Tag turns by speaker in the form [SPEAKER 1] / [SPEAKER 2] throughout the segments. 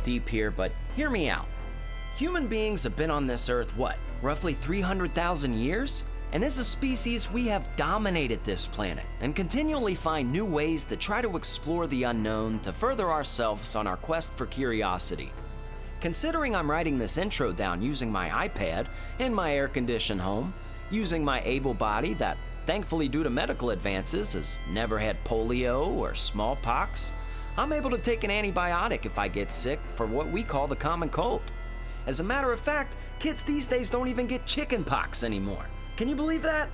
[SPEAKER 1] deep here, but hear me out. Human beings have been on this earth, roughly 300,000 years? And as a species, we have dominated this planet and continually find new ways to try to explore the unknown to further ourselves on our quest for curiosity. Considering I'm writing this intro down using my iPad in my air-conditioned home, using my able body that, thankfully due to medical advances, has never had polio or smallpox, I'm able to take an antibiotic if I get sick for what we call the common cold. As a matter of fact, kids these days don't even get chicken pox anymore. Can you believe that?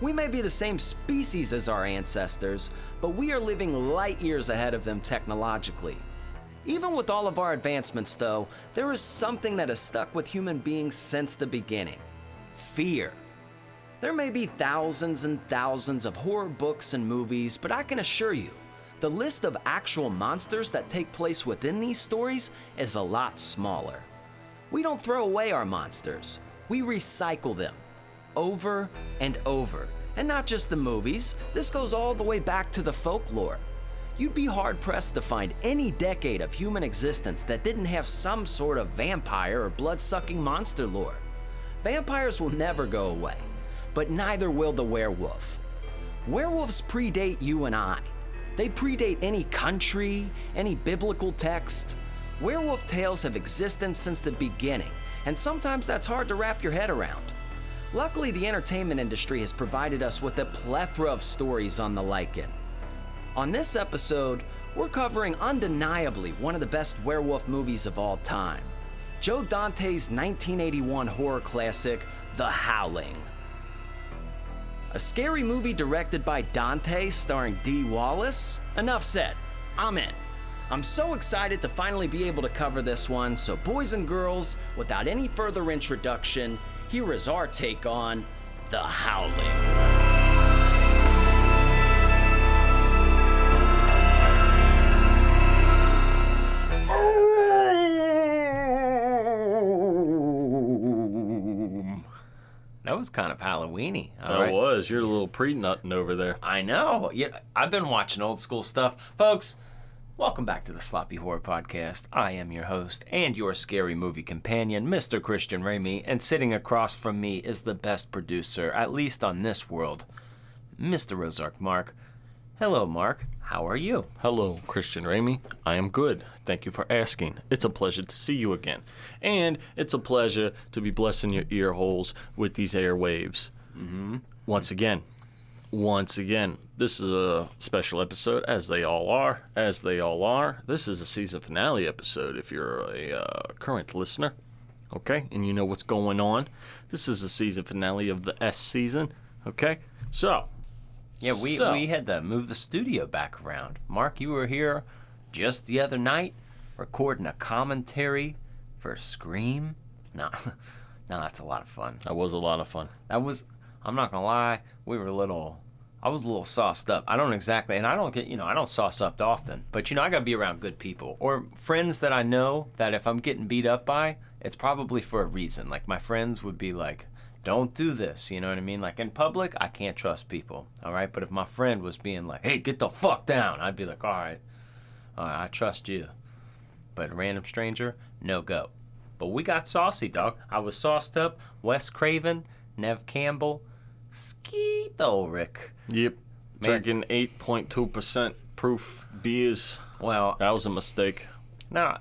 [SPEAKER 1] We may be the same species as our ancestors, but we are living light years ahead of them technologically. Even with all of our advancements though, there is something that has stuck with human beings since the beginning. Fear. There may be thousands and thousands of horror books and movies, but I can assure you, the list of actual monsters that take place within these stories is a lot smaller. We don't throw away our monsters, we recycle them. Over and over. And not just the movies, this goes all the way back to the folklore. You'd be hard-pressed to find any decade of human existence that didn't have some sort of vampire or blood-sucking monster lore. Vampires will never go away, but neither will the werewolf. Werewolves predate you and I. They predate any country, any biblical text. Werewolf tales have existed since the beginning, and sometimes that's hard to wrap your head around. Luckily, the entertainment industry has provided us with a plethora of stories on the lichen. On this episode, we're covering undeniably one of the best werewolf movies of all time, Joe Dante's 1981 horror classic, The Howling. A scary movie directed by Dante starring Dee Wallace? Enough said, I'm in. I'm so excited to finally be able to cover this one, so boys and girls, without any further introduction, here is our take on The Howling. That was kind of Halloween-y.
[SPEAKER 2] That was. You're a little pre-nutting over there.
[SPEAKER 1] I know. Yeah, I've been watching old school stuff. Folks, welcome back to the Sloppy Horror Podcast. I am your host and your scary movie companion, Mr. Christian Ramey, and sitting across from me is the best producer, at least on this world, Mr. Ozark Mark. Hello, Mark. How are you?
[SPEAKER 2] Hello, Christian Ramey. I am good. Thank you for asking. It's a pleasure to see you again. And it's a pleasure to be blessing your ear holes with these airwaves. Once again, this is a special episode, as they all are. This is a season finale episode if you're a current listener, okay? And you know what's going on. This is the season finale of the S season, okay? So...
[SPEAKER 1] Yeah, we had to move the studio back around. Mark, you were here just the other night recording a commentary for Scream. No, that's a lot of fun.
[SPEAKER 2] That was a lot of fun.
[SPEAKER 1] I'm not going to lie, I was a little sauced up. I don't exactly, and I don't sauce up often, but I got to be around good people or friends that I know that if I'm getting beat up by, it's probably for a reason. Like my friends would be like, don't do this, you know what I mean? Like in public, I can't trust people, all right? But if my friend was being like, hey, get the fuck down, I'd be like, all right, I trust you. But a random stranger, no go. But we got saucy, dog. I was sauced up. Wes Craven, Nev Campbell, Skeet Ulrich.
[SPEAKER 2] Yep. Drinking 8.2% proof beers.
[SPEAKER 1] Well,
[SPEAKER 2] that was a mistake.
[SPEAKER 1] Now,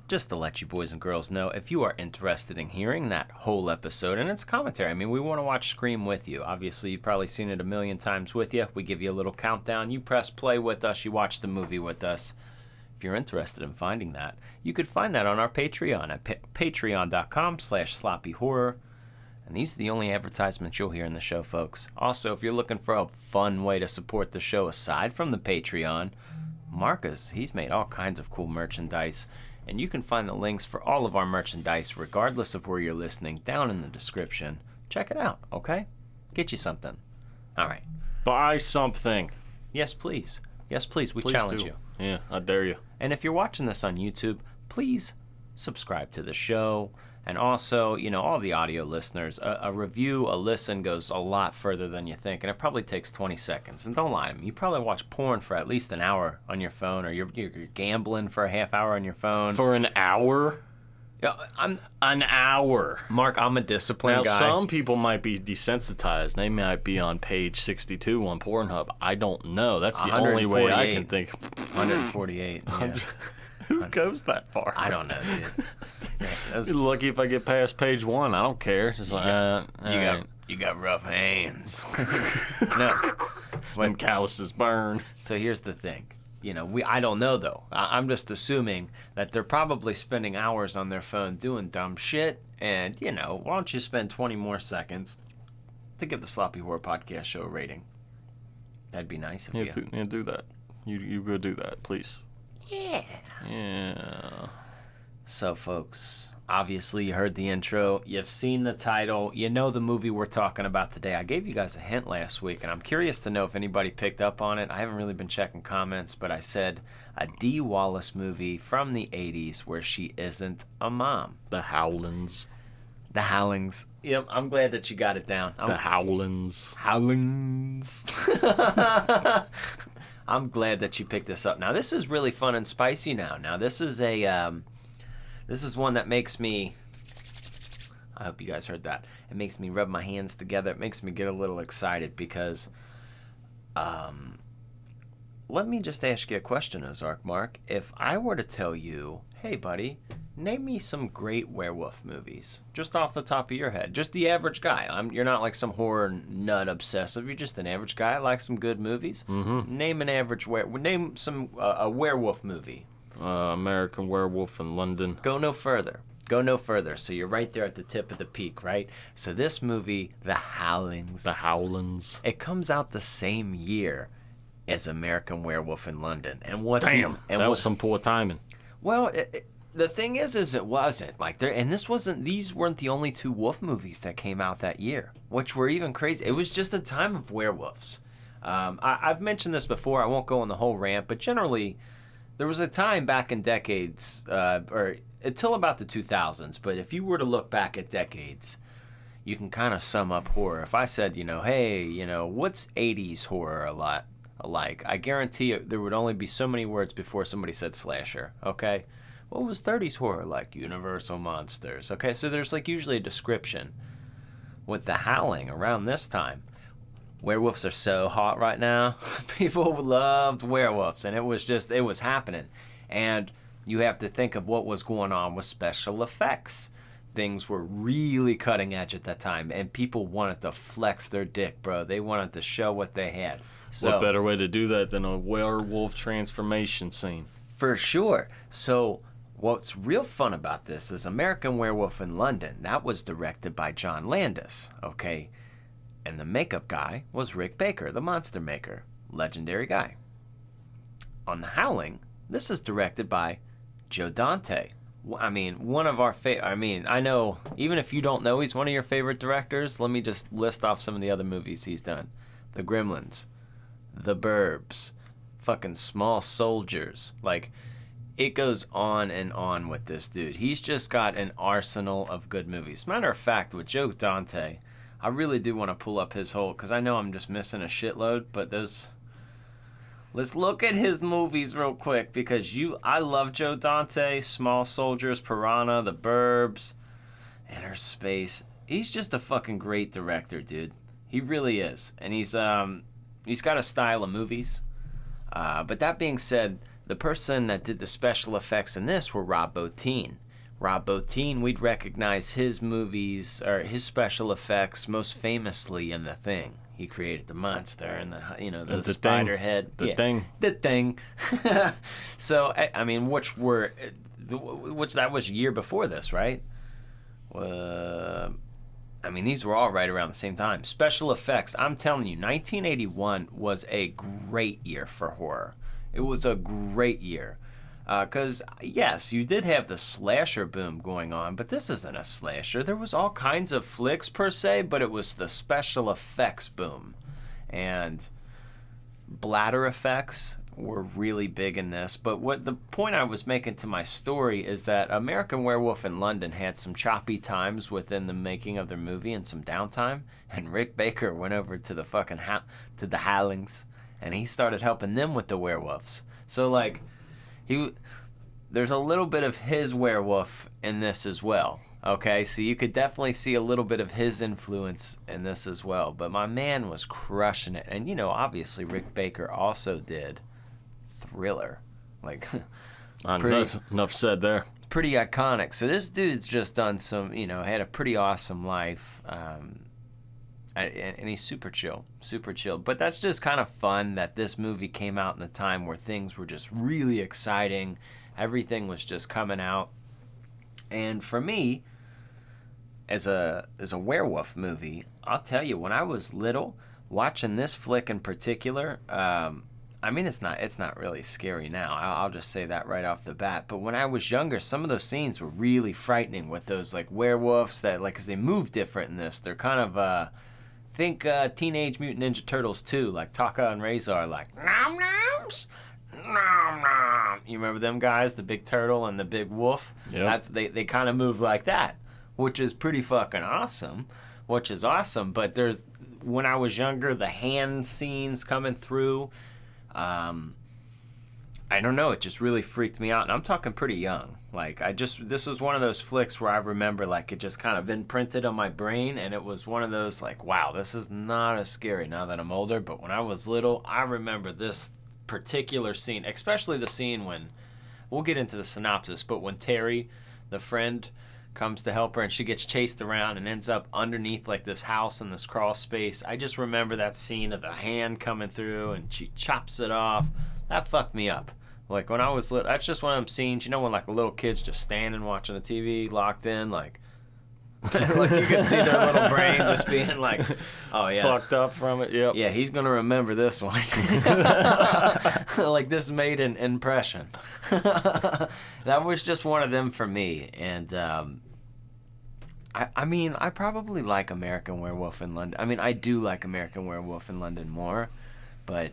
[SPEAKER 1] just to let you boys and girls know, if you are interested in hearing that whole episode, and it's commentary, I mean, we want to watch Scream with you. Obviously, you've probably seen it a million times with you. We give you a little countdown. You press play with us. You watch the movie with us. If you're interested in finding that, you could find that on our Patreon at patreon.com/sloppyhorror. And these are the only advertisements you'll hear in the show, folks. Also, if you're looking for a fun way to support the show aside from the Patreon, Marcus, he's made all kinds of cool merchandise. And you can find the links for all of our merchandise, regardless of where you're listening, down in the description. Check it out, okay? Get you something. All right.
[SPEAKER 2] Buy something.
[SPEAKER 1] Yes, please. Yes, please. We challenge you.
[SPEAKER 2] Yeah, I dare you.
[SPEAKER 1] And if you're watching this on YouTube, please
[SPEAKER 3] subscribe to the show. And also, all the audio listeners, a review, a listen goes a lot further than you think. And it probably takes 20 seconds. And don't lie to me. You probably watch porn for at least an hour on your phone, or you're gambling for a half hour on your phone.
[SPEAKER 2] For an hour?
[SPEAKER 3] Yeah,
[SPEAKER 2] An hour.
[SPEAKER 3] Mark, I'm a disciplined
[SPEAKER 2] Now,
[SPEAKER 3] guy.
[SPEAKER 2] some people might be desensitized. They might be on page 62 on Pornhub. I don't know. That's the only way I can think.
[SPEAKER 3] 148. Yeah.
[SPEAKER 2] Who goes that far?
[SPEAKER 3] I don't know, dude.
[SPEAKER 2] You're lucky if I get past page 1. I don't care. Just like,
[SPEAKER 3] You got rough hands. No.
[SPEAKER 2] when calluses burn.
[SPEAKER 3] So here's the thing. I don't know, though. I'm just assuming that they're probably spending hours on their phone doing dumb shit. And, why don't you spend 20 more seconds to give the Sloppy Horror Podcast Show a rating? That'd be nice of you.
[SPEAKER 2] Do that. You go do that, please.
[SPEAKER 3] Yeah.
[SPEAKER 2] Yeah.
[SPEAKER 3] So, folks, obviously you heard the intro. You've seen the title. You know the movie we're talking about today. I gave you guys a hint last week, and I'm curious to know if anybody picked up on it. I haven't really been checking comments, but I said a Dee Wallace movie from the 80s where she isn't a mom.
[SPEAKER 2] The Howlings.
[SPEAKER 3] The Howlings. Yep, I'm glad that you got it down.
[SPEAKER 2] The Howlings.
[SPEAKER 3] Howlings. I'm glad that you picked this up. Now, this is really fun and spicy now. Now, this is one that makes me, I hope you guys heard that. It makes me rub my hands together. It makes me get a little excited because, let me just ask you a question, Ozark Mark. If I were to tell you, hey, buddy, name me some great werewolf movies, just off the top of your head, just the average guy. You're not like some horror nut obsessive. You're just an average guy. I like some good movies. Mm-hmm. Name an average name some a werewolf movie.
[SPEAKER 2] American Werewolf in London.
[SPEAKER 3] Go no further. Go no further. So you're right there at the tip of the peak, right? So this movie, The Howlings.
[SPEAKER 2] The Howlings.
[SPEAKER 3] It comes out the same year as American Werewolf in London. And what's
[SPEAKER 2] Damn, that was some poor timing.
[SPEAKER 3] Well, the thing is it wasn't like there, and these weren't the only two wolf movies that came out that year, which were even crazy. It was just a time of werewolves. I've mentioned this before. I won't go on the whole rant, but generally, there was a time back in decades, or until about the 2000s. But if you were to look back at decades, you can kind of sum up horror. If I said, hey, what's 80s horror alike? I guarantee there would only be so many words before somebody said slasher. Okay. What was 30s horror like? Universal monsters. Okay, so there's usually a description. With The Howling around this time, werewolves are so hot right now. People loved werewolves, and it was happening. And you have to think of what was going on with special effects. Things were really cutting edge at that time, and people wanted to flex their dick, bro. They wanted to show what they had. So,
[SPEAKER 2] what better way to do that than a werewolf transformation scene?
[SPEAKER 3] For sure. So what's real fun about this is American Werewolf in London. That was directed by John Landis, okay? And the makeup guy was Rick Baker, the monster maker. Legendary guy. On The Howling, this is directed by Joe Dante. One of our I know, even if you don't know he's one of your favorite directors, let me just list off some of the other movies he's done. The Gremlins, The Burbs, fucking Small Soldiers. It goes on and on with this dude. He's just got an arsenal of good movies. Matter of fact, with Joe Dante, I really do want to pull up his whole, because I know I'm just missing a shitload, but let's look at his movies real quick, because I love Joe Dante, Small Soldiers, Piranha, The Burbs, Inner Space. He's just a fucking great director, dude. He really is. And he's got a style of movies. But that being said, the person that did the special effects in this were Rob Bottin. Rob Bottin, we'd recognize his movies, or his special effects, most famously in The Thing. He created the monster and the spider head.
[SPEAKER 2] The Thing.
[SPEAKER 3] So, which that was a year before this, right? These were all right around the same time. Special effects, I'm telling you, 1981 was a great year for horror. It was a great year. Because, yes, you did have the slasher boom going on, but this isn't a slasher. There was all kinds of flicks, per se, but it was the special effects boom. And bladder effects, were really big in this. But what the point I was making to my story is that American Werewolf in London had some choppy times within the making of their movie and some downtime. And Rick Baker went over to the fucking to the Howlings, and he started helping them with the werewolves. So like, there's a little bit of his werewolf in this as well. Okay, so you could definitely see a little bit of his influence in this as well. But my man was crushing it. And, you know, obviously Rick Baker also did Thriller. Like,
[SPEAKER 2] enough said there.
[SPEAKER 3] Pretty iconic. So this dude's just done some, you know, had a pretty awesome life. And he's super chill. But that's just kind of fun that this movie came out in a time where things were just really exciting. Everything was just coming out. And for me, as a werewolf movie, I'll tell you, when I was little, watching this flick in particular, I mean, it's not really scary now. I'll just say that right off the bat. But when I was younger, some of those scenes were really frightening with those like werewolves that, like, 'cause they move different in this. They're kind of think Teenage Mutant Ninja Turtles 2, like Taka and Razor, like nom noms. Nom, nom. You remember them guys, the big turtle and the big wolf?
[SPEAKER 2] Yeah.
[SPEAKER 3] They kind of move like that, which is pretty fucking awesome. But when I was younger, the hand scenes coming through, I don't know, it just really freaked me out. And I'm talking pretty young. Like, this was one of those flicks where I remember, like, it just kind of imprinted on my brain, and it was one of those, like, wow, this is not as scary now that I'm older. But when I was little, I remember this particular scene, especially the scene when, we'll get into the synopsis, but when Terry, the friend, comes to help her and she gets chased around and ends up underneath like this house in this crawl space. I just remember that scene of the hand coming through and she chops it off. That fucked me up. Like when I was little, that's just one of them scenes, you know, when like a little kid's just standing watching the TV, locked in, like like you could see their little brain just being like, oh yeah,
[SPEAKER 2] fucked up from it. Yep.
[SPEAKER 3] Yeah, he's gonna remember this one. Like this made an impression. That was just one of them for me. And I mean, I probably like American Werewolf in London. I mean, I do like American Werewolf in London more, but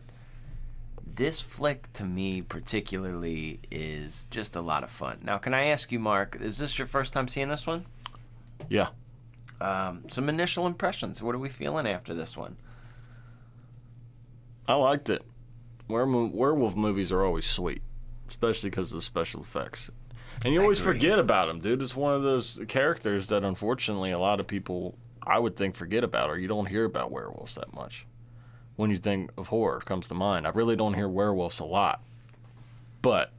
[SPEAKER 3] this flick to me particularly is just a lot of fun. Now, can I ask you, Mark, is this your first time seeing this one?
[SPEAKER 2] Yeah.
[SPEAKER 3] Some initial impressions. What are we feeling after this one?
[SPEAKER 2] I liked it. Werewolf movies are always sweet, especially because of the special effects. And you always forget about them, dude. It's one of those characters that unfortunately a lot of people, I would think, forget about, or you don't hear about werewolves that much. When you think of horror comes to mind, I really don't hear werewolves a lot. But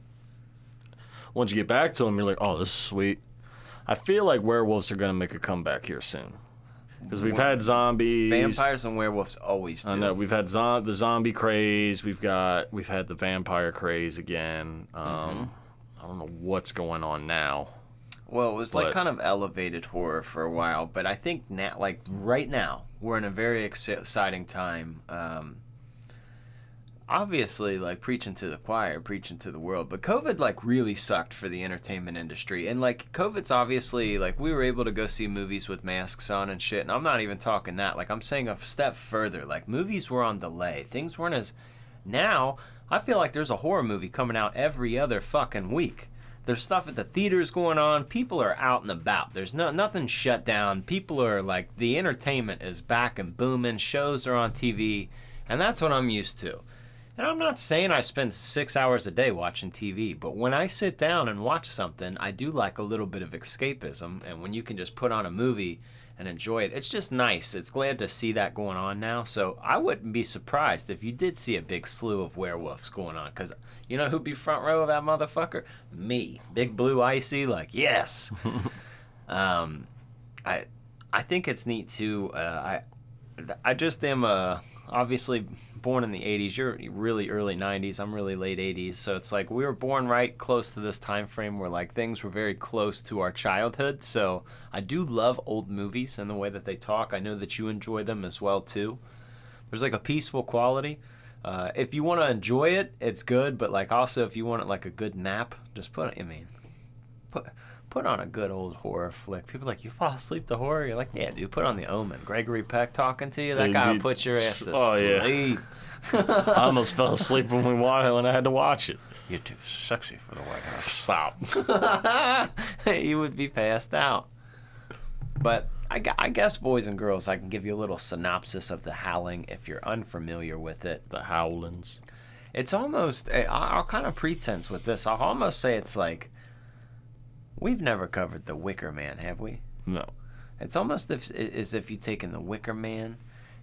[SPEAKER 2] once you get back to them, you're like, oh, this is sweet. I feel like werewolves are going to make a comeback here soon. Because we've had zombies.
[SPEAKER 3] Vampires and werewolves always do.
[SPEAKER 2] I know. We've had the zombie craze. We've had the vampire craze again. I don't know what's going on now.
[SPEAKER 3] Well, it was like kind of elevated horror for a while, but I think now, like right now, we're in a very exciting time. Obviously, like preaching to the choir, preaching to the world, but COVID like really sucked for the entertainment industry. And like COVID's obviously like we were able to go see movies with masks on and shit. And I'm not even talking that. Like I'm saying a step further. Like movies were on delay. Things weren't as. Now I feel like there's a horror movie coming out every other fucking week. There's stuff at the theaters going on. People are out and about. There's nothing shut down. People are like, the entertainment is back and booming. Shows are on TV. And that's what I'm used to. And I'm not saying I spend 6 hours a day watching TV, but when I sit down and watch something, I do like a little bit of escapism. And when you can just put on a movie and enjoy it, it's just nice. It's glad to see that going on now. So I wouldn't be surprised if you did see a big slew of werewolves going on. Because you know who'd be front row of that motherfucker? Me. Big Blue Icy, like, yes. I think it's neat, too. I just am obviously born in the 80s. You're really early 90s. I'm really late 80s. So it's like we were born right close to this time frame where like things were very close to our childhood. So I do love old movies and the way that they talk. I know that you enjoy them as well too. There's like a peaceful quality. If you want to enjoy it, it's good. But like also if you want it like a good nap, just put put on a good old horror flick. People are like, you fall asleep to horror? You're like, yeah, dude, put on The Omen. Gregory Peck talking to you, that guy will put your ass to sleep.
[SPEAKER 2] I almost fell asleep when I had to watch it.
[SPEAKER 3] You're too sexy for the White House.
[SPEAKER 2] Stop.
[SPEAKER 3] You would be passed out. But I guess, boys and girls, I can give you a little synopsis of The Howling if you're unfamiliar with it.
[SPEAKER 2] The Howlings.
[SPEAKER 3] It's almost, I'll kind of pretense with this. I'll almost say it's like, we've never covered The Wicker Man, have we?
[SPEAKER 2] No.
[SPEAKER 3] It's almost as if you've taken The Wicker Man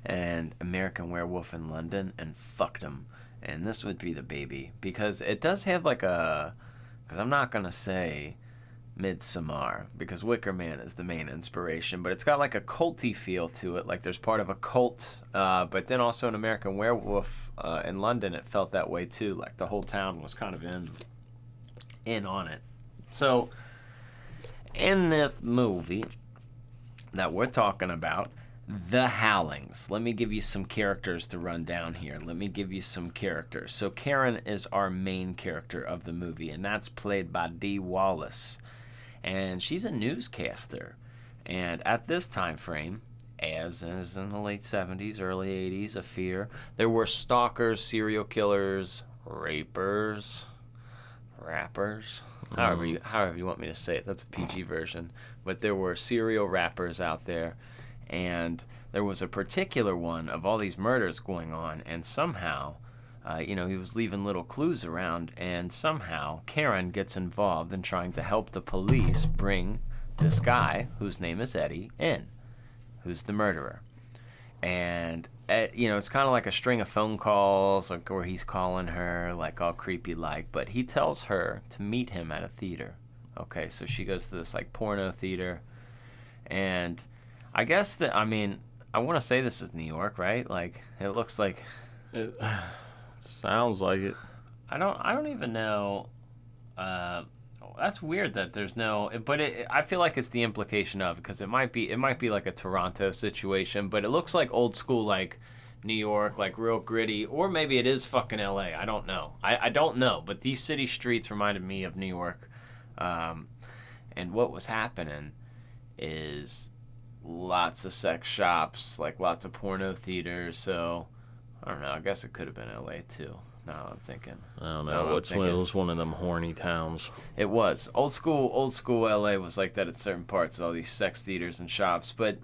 [SPEAKER 3] and American Werewolf in London and fucked them. And this would be the baby. Because it does have like a, because I'm not going to say Midsommar, because Wicker Man is the main inspiration, but it's got like a culty feel to it, like there's part of a cult, but then also in American Werewolf in London, it felt that way too, like the whole town was kind of in on it. So, in this movie that we're talking about, The Howlings, let me give you some characters to run down here. So Karen is our main character of the movie, and that's played by Dee Wallace. And she's a newscaster. And at this time frame, as is in the late 70s, early 80s, of fear, there were stalkers, serial killers, rapers, rappers, however you want me to say it. That's the PG version. But there were serial rappers out there. And there was a particular one of all these murders going on, and somehow, he was leaving little clues around, and somehow Karen gets involved in trying to help the police bring this guy, whose name is Eddie, in, who's the murderer. And, it's kind of like a string of phone calls, like where he's calling her, like all creepy-like, but he tells her to meet him at a theater. Okay, so she goes to this, like, porno theater, and I guess I want to say this is New York, right? Like, it looks like...
[SPEAKER 2] It sounds like it.
[SPEAKER 3] I don't even know. That's weird that there's no... But I feel like it's the implication of it, because it might be like a Toronto situation, but it looks like old school, like, New York, like, real gritty, or maybe it is fucking L.A. I don't know. I don't know, but these city streets reminded me of New York. And what was happening is... lots of sex shops, like lots of porno theaters, so I don't know, I guess it could have been LA too. Now I'm thinking.
[SPEAKER 2] I don't know. It was one of them horny towns.
[SPEAKER 3] It was. Old school LA was like that at certain parts, all these sex theaters and shops. But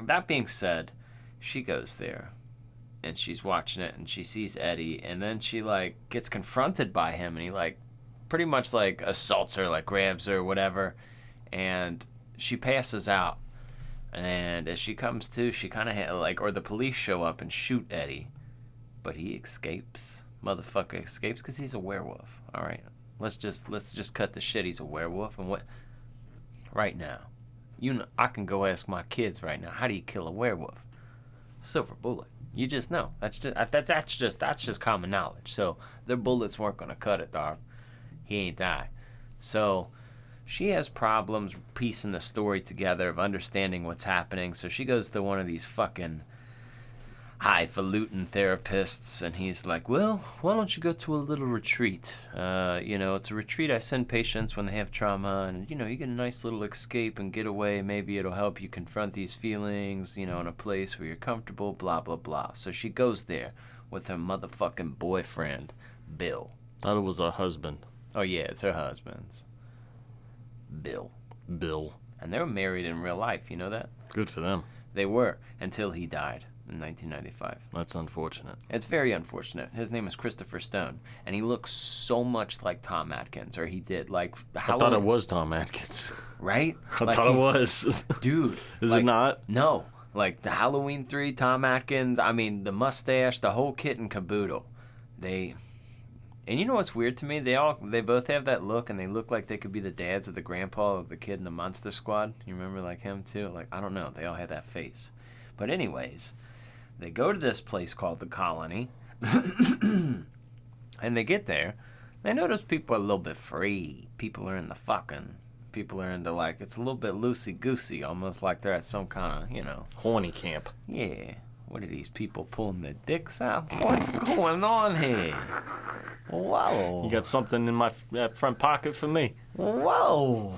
[SPEAKER 3] that being said, she goes there and she's watching it and she sees Eddie, and then she like gets confronted by him, and he like pretty much like assaults her, like grabs her or whatever, and she passes out. And as she comes to, she kind of or the police show up and shoot Eddie, but he escapes. Motherfucker escapes because he's a werewolf. All right, let's just cut the shit. He's a werewolf, and what? Right now, I can go ask my kids right now. How do you kill a werewolf? Silver bullet. You just know. That's just common knowledge. So their bullets weren't gonna cut it, dog. He ain't die. So. She has problems piecing the story together of understanding what's happening, so she goes to one of these fucking highfalutin therapists, and he's like, well, why don't you go to a little retreat? It's a retreat I send patients when they have trauma, and, you get a nice little escape and get away. Maybe it'll help you confront these feelings, in a place where you're comfortable, blah, blah, blah. So she goes there with her motherfucking boyfriend, Bill.
[SPEAKER 2] Thought it was her husband.
[SPEAKER 3] Oh, yeah, it's her husband's. Bill. And they were married in real life, you know that?
[SPEAKER 2] Good for them.
[SPEAKER 3] They were, until he died in 1995.
[SPEAKER 2] That's unfortunate.
[SPEAKER 3] It's very unfortunate. His name is Christopher Stone, and he looks so much like Tom Atkins, or he did, like...
[SPEAKER 2] I thought it was Tom Atkins.
[SPEAKER 3] Right?
[SPEAKER 2] I thought it was.
[SPEAKER 3] Dude.
[SPEAKER 2] Is it not?
[SPEAKER 3] No. Like, the Halloween 3, Tom Atkins, the mustache, the whole kit and caboodle. And you know what's weird to me? They both have that look, and they look like they could be the dads of the grandpa of the kid in the Monster Squad. You remember, like, him, too? Like, I don't know. They all had that face. But anyways, they go to this place called the Colony, and they get there. They notice people are a little bit free. People are into fucking. People are into, like, it's a little bit loosey-goosey, almost like they're at some kind of,
[SPEAKER 2] horny camp.
[SPEAKER 3] Yeah. What are these people pulling their dicks out? What's going on here? Whoa.
[SPEAKER 2] You got something in that front pocket for me?
[SPEAKER 3] Whoa.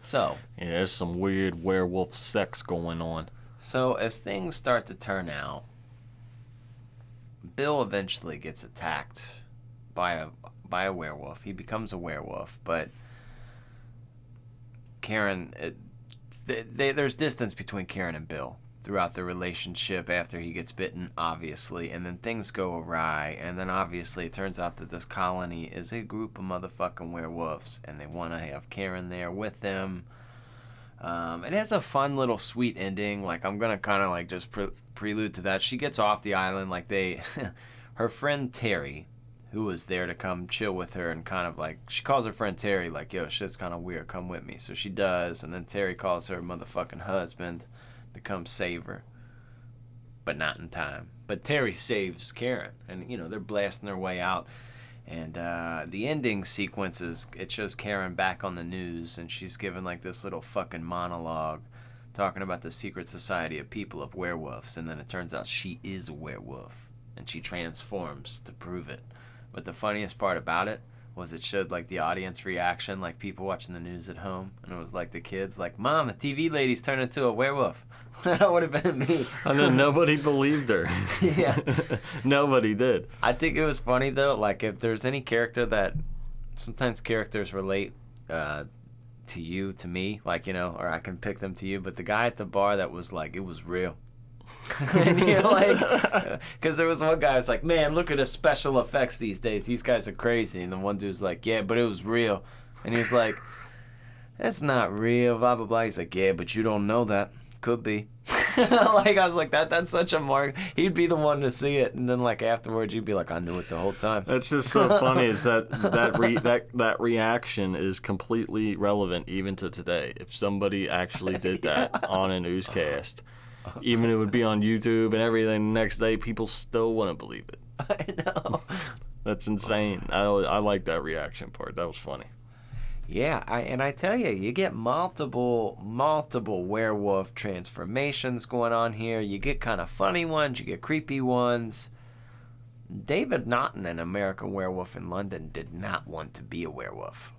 [SPEAKER 3] So,
[SPEAKER 2] Yeah, there's some weird werewolf sex going on.
[SPEAKER 3] so as things start to turn out, Bill eventually gets attacked by a werewolf. He becomes a werewolf, but Karen, there's distance between Karen and Bill throughout the relationship after he gets bitten, obviously, and then things go awry, and then obviously it turns out that this colony is a group of motherfucking werewolves, and they want to have Karen there with them. It has a fun little sweet ending. Like, I'm gonna kind of like just prelude to that. She gets off the island, like her friend Terry, who was there to come chill with her, and kind of like, she calls her friend Terry like, yo, shit's kind of weird, come with me. So she does, and then Terry calls her motherfucking husband to come save her, but not in time. But Terry saves Karen, and they're blasting their way out. And the ending sequence it shows Karen back on the news, and she's giving like this little fucking monologue talking about the secret society of people of werewolves, and then it turns out she is a werewolf, and she transforms to prove it. But the funniest part about it was it showed like the audience reaction, like people watching the news at home, and it was like the kids like, Mom, the TV lady's turned into a werewolf. That would have been me.
[SPEAKER 2] And then nobody believed her.
[SPEAKER 3] Yeah.
[SPEAKER 2] Nobody did.
[SPEAKER 3] I think it was funny though, like if there's any character that sometimes characters relate to you, to me, like, or I can pick them to you, but the guy at the bar that was like, it was real. And you're like, because there was one guy who's like, man, look at the special effects these days. These guys are crazy. And the one dude's like, yeah, but it was real. And he was like, that's not real, blah, blah, blah. He's like, yeah, but you don't know that. Could be. Like, I was like, that's such a mark. He'd be the one to see it. And then, like, afterwards, you'd be like, I knew it the whole time.
[SPEAKER 2] That's just so funny is that reaction is completely relevant even to today. If somebody actually did that on a newscast, even it would be on YouTube and everything the next day, people still wouldn't believe it.
[SPEAKER 3] I know.
[SPEAKER 2] That's insane. I like that reaction part. That was funny.
[SPEAKER 3] Yeah, I tell you, you get multiple werewolf transformations going on here. You get kind of funny ones, you get creepy ones. David Naughton in American Werewolf in London did not want to be a werewolf.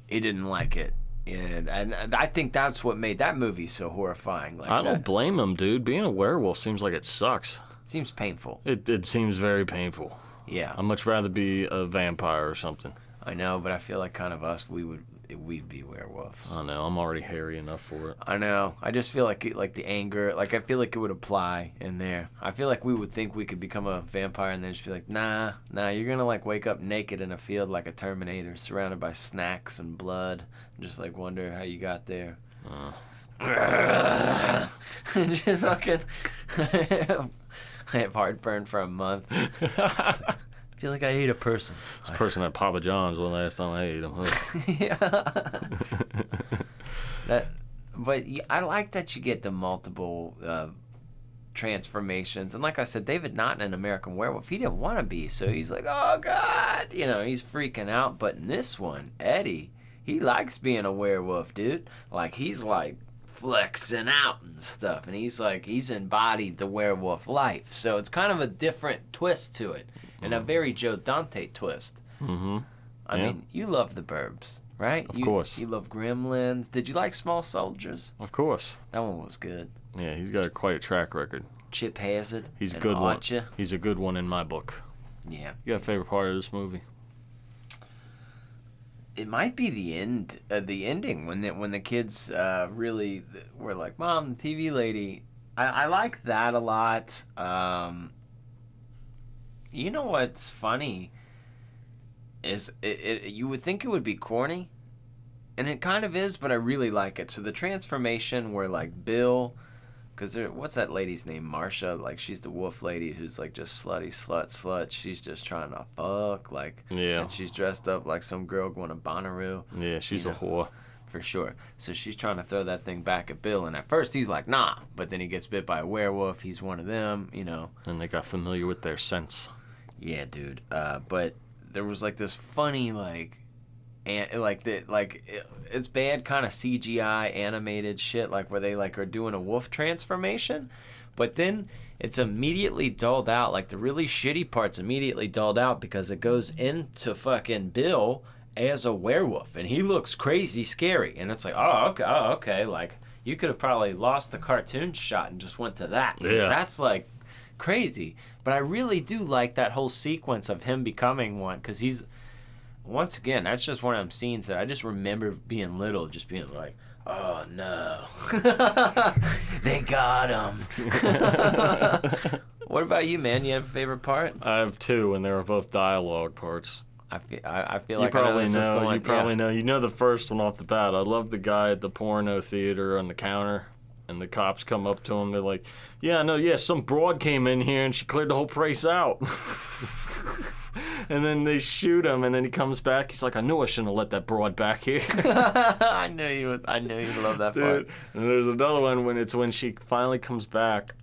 [SPEAKER 3] He didn't like it. And I think that's what made that movie so horrifying. Like,
[SPEAKER 2] I don't blame him, dude. Being a werewolf seems like it sucks.
[SPEAKER 3] Seems painful.
[SPEAKER 2] It seems very painful.
[SPEAKER 3] Yeah.
[SPEAKER 2] I'd much rather be a vampire or something.
[SPEAKER 3] I know, but I feel like kind of us, we'd be werewolves.
[SPEAKER 2] I know. I'm already hairy enough for it.
[SPEAKER 3] I know. I just feel like the anger, like I feel like it would apply in there. I feel like we would think we could become a vampire and then just be like, nah, you're gonna like wake up naked in a field like a Terminator, surrounded by snacks and blood, and just like wonder how you got there. Just fucking I have heartburn for a month. I feel like I ate a person.
[SPEAKER 2] This person at Papa John's the last time I ate him.
[SPEAKER 3] Yeah. But I like that you get the multiple transformations. And like I said, David Naughton in American Werewolf, he didn't want to be. So he's like, oh, God. He's freaking out. But in this one, Eddie, he likes being a werewolf, dude. Like, he's like flexing out and stuff. And he's embodied the werewolf life. So it's kind of a different twist to it. And a very Joe Dante twist.
[SPEAKER 2] Mm-hmm.
[SPEAKER 3] I mean, you love The Burbs, right?
[SPEAKER 2] Of course.
[SPEAKER 3] You love Gremlins. Did you like Small Soldiers?
[SPEAKER 2] Of course.
[SPEAKER 3] That one was good.
[SPEAKER 2] Yeah, he's got quite a track record.
[SPEAKER 3] Chip Hazard.
[SPEAKER 2] He's a good one. He's a good one in my book.
[SPEAKER 3] Yeah.
[SPEAKER 2] You got a favorite part of this movie?
[SPEAKER 3] It might be the end, the ending when the kids really were like, Mom, the TV lady. I like that a lot. You know what's funny is you would think it would be corny, and it kind of is, but I really like it. So the transformation where like Bill, because what's that lady's name? Marsha, like she's the wolf lady who's like just slutty, slut. She's just trying to fuck, like,
[SPEAKER 2] yeah.
[SPEAKER 3] And she's dressed up like some girl going to Bonnaroo.
[SPEAKER 2] Yeah, she's a whore.
[SPEAKER 3] For sure. So she's trying to throw that thing back at Bill, and at first he's like, nah, but then he gets bit by a werewolf. He's one of them,
[SPEAKER 2] And they got familiar with their scents.
[SPEAKER 3] Yeah, dude. But there was like this funny it's bad kind of CGI animated shit, like where they like are doing a wolf transformation, but then it's immediately dulled out. Like the really shitty part's immediately dulled out because it goes into fucking Bill, as a werewolf, and he looks crazy scary. And it's like, oh, okay. Like, you could have probably lost the cartoon shot and just went to that. Because that's, like, crazy. But I really do like that whole sequence of him becoming one, because he's, once again, that's just one of them scenes that I just remember being little, just being like, oh, no. They got him. What about you, man? You have a favorite part?
[SPEAKER 2] I have two, and they were both dialogue parts.
[SPEAKER 3] I feel
[SPEAKER 2] You
[SPEAKER 3] like
[SPEAKER 2] probably
[SPEAKER 3] I know.
[SPEAKER 2] know. You probably know. You know the first one off the bat. I love the guy at the porno theater on the counter, and the cops come up to him. They're like, "Yeah, no, yeah, some broad came in here and she cleared the whole place out." And then they shoot him, and then he comes back. He's like, "I knew I shouldn't have let that broad back here."
[SPEAKER 3] I knew you would love that part.
[SPEAKER 2] Dude. And there's another one when she finally comes back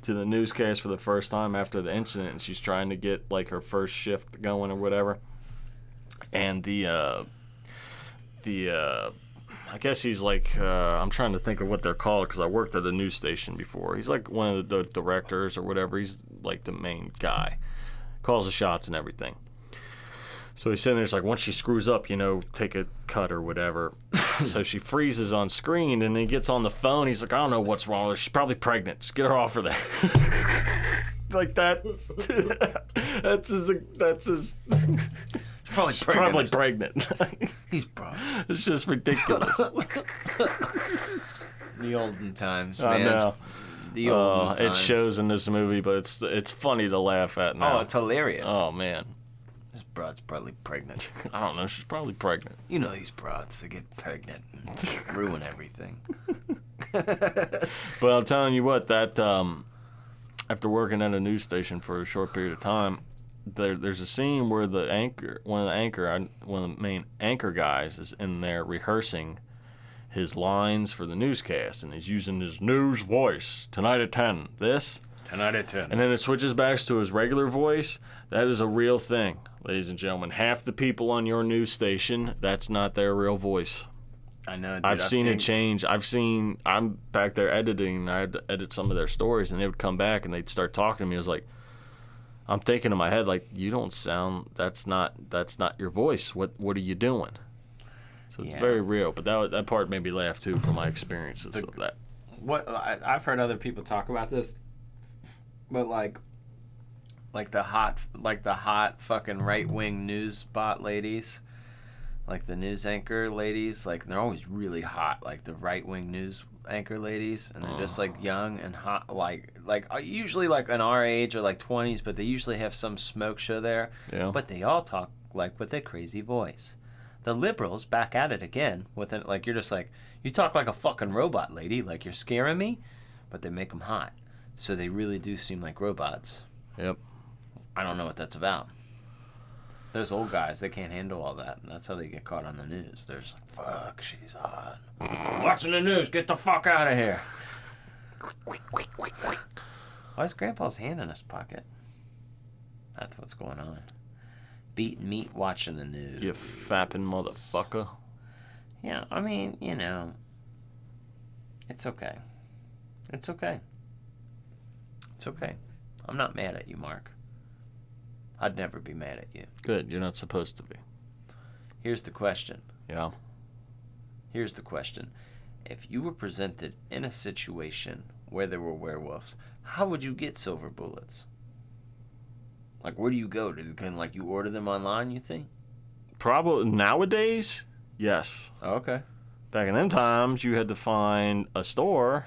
[SPEAKER 2] to the newscast for the first time after the incident, and she's trying to get like her first shift going or whatever. And the I guess he's like I'm trying to think of what they're called because I worked at a news station before. He's like one of the directors or whatever. He's like the main guy, calls the shots and everything. So he's sitting there, it's like, once she screws up, take a cut or whatever. So she freezes on screen, and then he gets on the phone. He's like, I don't know what's wrong with her. She's probably pregnant. Just get her off of there. Like that. That's his.
[SPEAKER 3] She's probably pregnant.
[SPEAKER 2] He's probably. It's just ridiculous.
[SPEAKER 3] The olden times, man.
[SPEAKER 2] I know.
[SPEAKER 3] The olden times.
[SPEAKER 2] It shows in this movie, but it's funny to laugh at now.
[SPEAKER 3] Oh, it's hilarious.
[SPEAKER 2] Oh, man.
[SPEAKER 3] This broad's probably pregnant.
[SPEAKER 2] I don't know. She's probably pregnant.
[SPEAKER 3] You know these broads, they get pregnant and ruin everything.
[SPEAKER 2] But I'm telling you what, that after working at a news station for a short period of time, there's a scene where one of the main anchor guys is in there rehearsing his lines for the newscast, and he's using his news voice. Tonight at 10, this.
[SPEAKER 3] Tonight at 10.
[SPEAKER 2] And then it switches back to his regular voice. That is a real thing, ladies and gentlemen. Half the people on your news station, that's not their real voice.
[SPEAKER 3] I know, dude.
[SPEAKER 2] I've seen it change. I'm back there editing, and I had to edit some of their stories, and they would come back, and they'd start talking to me. I was like, I'm thinking in my head, like, you don't sound, that's not your voice. What are you doing? So it's very real. But that part made me laugh, too, from my experiences of that.
[SPEAKER 3] I've heard other people talk about this, but like the hot fucking right-wing news bot ladies, like the news anchor ladies, like they're always really hot, like the right-wing news anchor ladies, and they're just like young and hot, like usually like in our age or like 20s, but they usually have some smoke show there.
[SPEAKER 2] Yeah.
[SPEAKER 3] But they all talk like with a crazy voice. The liberals back at it again with it, like you're just like, you talk like a fucking robot, lady, like you're scaring me, but they make them hot, so they really do seem like robots.
[SPEAKER 2] Yep.
[SPEAKER 3] I don't know what that's about. Those old guys, they can't handle all that, and that's how they get caught on the news. They're just like, fuck, she's hot. Watching the news, get the fuck out of here. Why is Grandpa's hand in his pocket? That's what's going on. Beating meat, watching the news.
[SPEAKER 2] You fapping motherfucker.
[SPEAKER 3] Yeah, I mean, it's okay. It's okay. It's okay. I'm not mad at you, Mark. I'd never be mad at you.
[SPEAKER 2] Good, you're not supposed to be.
[SPEAKER 3] Here's the question.
[SPEAKER 2] Yeah.
[SPEAKER 3] Here's the question. If you were presented in a situation where there were werewolves, how would you get silver bullets? Like, where do you go? Can you order them online, you think?
[SPEAKER 2] Probably nowadays, yes.
[SPEAKER 3] Oh, okay.
[SPEAKER 2] Back in them times, you had to find a store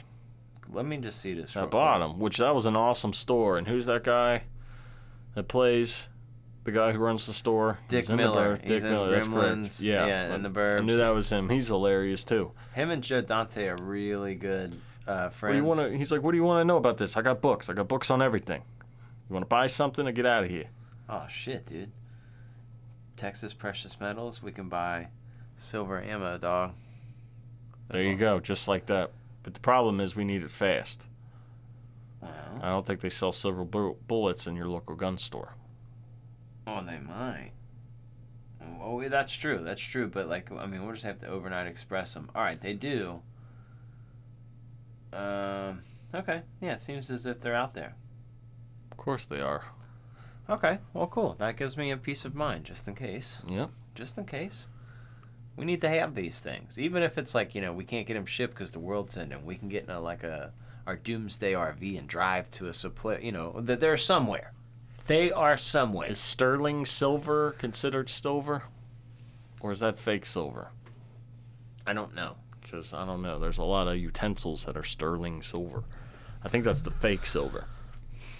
[SPEAKER 3] Let me just see this.
[SPEAKER 2] at bottom, which that was an awesome store. And who's that guy that plays? The guy who runs the store?
[SPEAKER 3] Dick Miller.
[SPEAKER 2] Dick Miller, that's correct.
[SPEAKER 3] Gremlins.
[SPEAKER 2] Yeah,
[SPEAKER 3] and the Burbs.
[SPEAKER 2] I knew that was him. He's hilarious, too.
[SPEAKER 3] Him and Joe Dante are really good friends.
[SPEAKER 2] He's like, what do you want to know about this? I got books. I got books on everything. You want to buy something or get out of here?
[SPEAKER 3] Oh, shit, dude. Texas Precious Metals. We can buy silver ammo, dog.
[SPEAKER 2] There you go, just like that. But the problem is we need it fast.
[SPEAKER 3] Well,
[SPEAKER 2] I don't think they sell silver bullets in your local gun store.
[SPEAKER 3] oh, they might. Oh, that's true. That's true. But, we'll just have to overnight express them. All right, they do. Okay. Yeah, it seems as if they're out there.
[SPEAKER 2] Of course they are.
[SPEAKER 3] Okay. Well, cool. That gives me a peace of mind, just in case.
[SPEAKER 2] Yep.
[SPEAKER 3] just in case. We need to have these things, even if it's like, we can't get them shipped because the world's ending. We can get in our doomsday RV and drive to a supply. That they're somewhere. They are somewhere.
[SPEAKER 2] Is sterling silver considered silver, or is that fake silver?
[SPEAKER 3] I don't know.
[SPEAKER 2] Because I don't know. There's a lot of utensils that are sterling silver. I think that's the fake silver.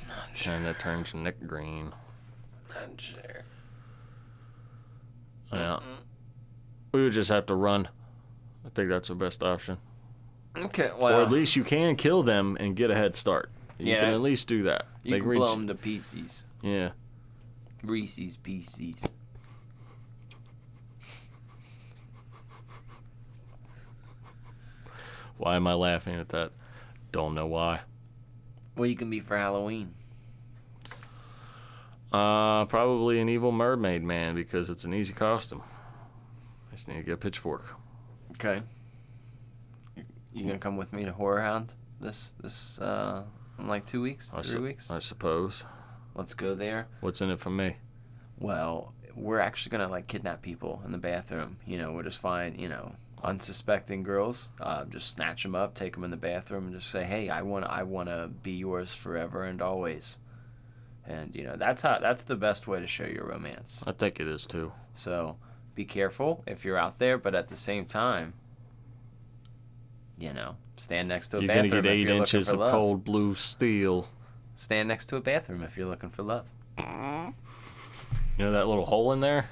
[SPEAKER 3] Not sure.
[SPEAKER 2] And that turns Nick green.
[SPEAKER 3] Not sure.
[SPEAKER 2] Yeah. We would just have to run. I think that's the best option.
[SPEAKER 3] Okay, well.
[SPEAKER 2] Or at least you can kill them and get a head start. You can at least do that.
[SPEAKER 3] You can blow them to pieces.
[SPEAKER 2] Yeah.
[SPEAKER 3] Reese's Pieces.
[SPEAKER 2] Why am I laughing at that? Don't know why.
[SPEAKER 3] What you can be for Halloween?
[SPEAKER 2] Probably an evil mermaid man because it's an easy costume. I just need to get a pitchfork.
[SPEAKER 3] Okay. You gonna come with me to Horror Hound this in like 2 weeks, 3 weeks?
[SPEAKER 2] I suppose.
[SPEAKER 3] Let's go there.
[SPEAKER 2] What's in it for me?
[SPEAKER 3] Well, we're actually gonna kidnap people in the bathroom. We'll just find unsuspecting girls, just snatch them up, take them in the bathroom, and just say, "Hey, I wanna be yours forever and always." And that's the best way to show your romance.
[SPEAKER 2] I think it is too.
[SPEAKER 3] So be careful if you're out there, but at the same time, stand next to a
[SPEAKER 2] You're
[SPEAKER 3] bathroom.
[SPEAKER 2] gonna get
[SPEAKER 3] if
[SPEAKER 2] 8
[SPEAKER 3] you're
[SPEAKER 2] inches
[SPEAKER 3] looking for
[SPEAKER 2] of
[SPEAKER 3] love.
[SPEAKER 2] cold blue steel.
[SPEAKER 3] Stand next to a bathroom if you're looking for love.
[SPEAKER 2] You know that little hole in there?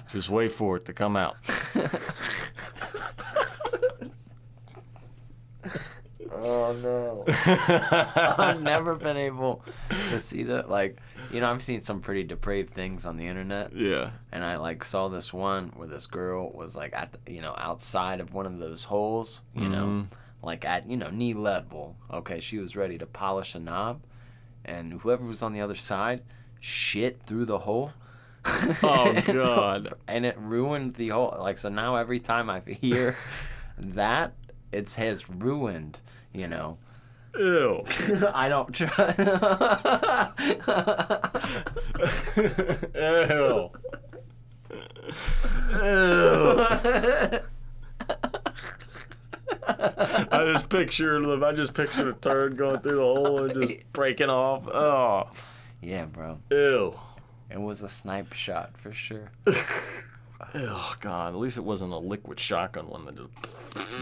[SPEAKER 2] Just wait for it to come out.
[SPEAKER 3] Oh no. I've never been able to see that. I've seen some pretty depraved things on the internet.
[SPEAKER 2] Yeah.
[SPEAKER 3] And I saw this one where this girl was at outside of one of those holes, at knee level. Okay, she was ready to polish a knob, and whoever was on the other side shit through the hole.
[SPEAKER 2] Oh God.
[SPEAKER 3] And it ruined the whole so now every time I hear that, it has ruined,
[SPEAKER 2] Ew.
[SPEAKER 3] I don't try.
[SPEAKER 2] Ew. Ew. I just picture a turd going through the hole and just breaking off. Oh.
[SPEAKER 3] Yeah, bro.
[SPEAKER 2] Ew.
[SPEAKER 3] It was a snipe shot for sure.
[SPEAKER 2] Oh God! At least it wasn't a liquid shotgun one that just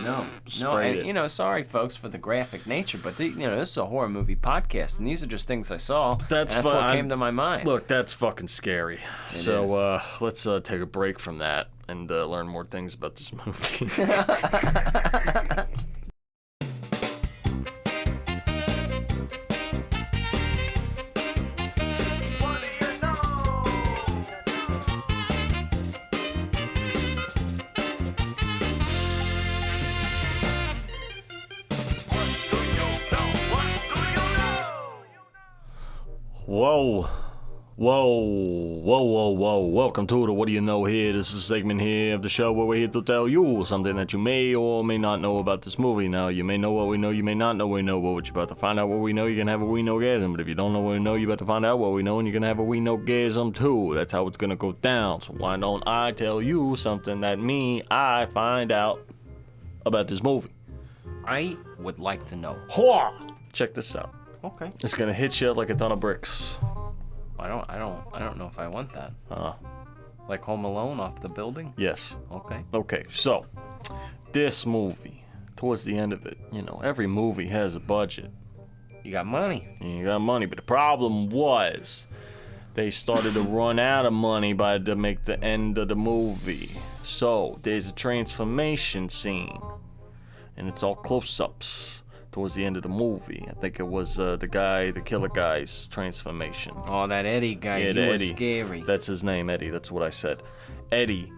[SPEAKER 3] No,
[SPEAKER 2] sprayed
[SPEAKER 3] and
[SPEAKER 2] it.
[SPEAKER 3] sorry folks for the graphic nature, but this is a horror movie podcast, and these are just things I saw.
[SPEAKER 2] That's
[SPEAKER 3] and what came to my mind.
[SPEAKER 2] Look, that's fucking scary. So let's take a break from that and learn more things about this movie. Whoa. Welcome to the What Do You Know Here. This is a segment here of the show where we're here to tell you something that you may or may not know about this movie. Now, you may know what we know, you may not know what we know, but what you're about to find out what we know, you're going to have a we know-gasm. But if you don't know what we know, you're about to find out what we know, and you're going to have a we know-gasm too. That's how it's going to go down. So why don't I tell you something that I find out about this movie?
[SPEAKER 3] I would like to know.
[SPEAKER 2] Check this out.
[SPEAKER 3] Okay.
[SPEAKER 2] It's going to hit you like a ton of bricks.
[SPEAKER 3] I don't know if I want that. Like Home Alone off the building?
[SPEAKER 2] Yes.
[SPEAKER 3] Okay.
[SPEAKER 2] Okay, so this movie, towards the end of it, every movie has a budget.
[SPEAKER 3] You got money.
[SPEAKER 2] You got money, but the problem was they started to run out of money to make the end of the movie. So there's a transformation scene, and it's all close-ups. Towards the end of the movie, I think it was the killer guy's transformation.
[SPEAKER 3] Oh, that Eddie guy,
[SPEAKER 2] Yeah,
[SPEAKER 3] he was
[SPEAKER 2] Eddie.
[SPEAKER 3] scary.
[SPEAKER 2] That's his name, Eddie. That's what I said. Eddie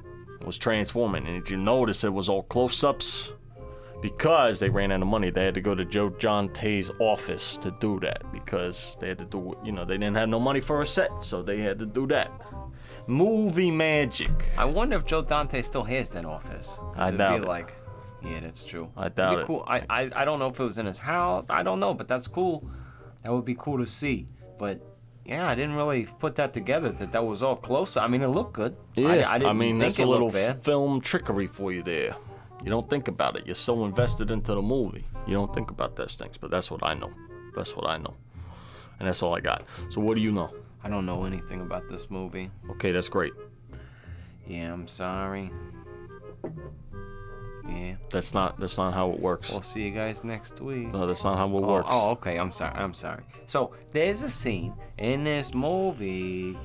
[SPEAKER 2] was transforming, and did you notice it was all close-ups? Because they ran out of money, they had to go to Joe Dante's office to do that because they had to do, they didn't have no money for a set, so they had to do that. Movie magic.
[SPEAKER 3] I wonder if Joe Dante still has that office.
[SPEAKER 2] I doubt it.
[SPEAKER 3] Yeah, that's true.
[SPEAKER 2] I doubt
[SPEAKER 3] It'd be cool. I don't know if it was in his house. I don't know, but that's cool. That would be cool to see. But, I didn't really put that together that was all close. I mean, it looked good.
[SPEAKER 2] Yeah,
[SPEAKER 3] I didn't think
[SPEAKER 2] that's
[SPEAKER 3] it
[SPEAKER 2] a little
[SPEAKER 3] looked bad.
[SPEAKER 2] film trickery for you there. You don't think about it. You're so invested into the movie. You don't think about those things, but that's what I know. That's what I know. And that's all I got. So what do you know?
[SPEAKER 3] I don't know anything about this movie.
[SPEAKER 2] Okay, that's great.
[SPEAKER 3] Yeah, I'm sorry. Yeah.
[SPEAKER 2] That's not how it works.
[SPEAKER 3] We'll see you guys next week.
[SPEAKER 2] No, that's not how it works.
[SPEAKER 3] Oh, okay. I'm sorry. So there's a scene in this movie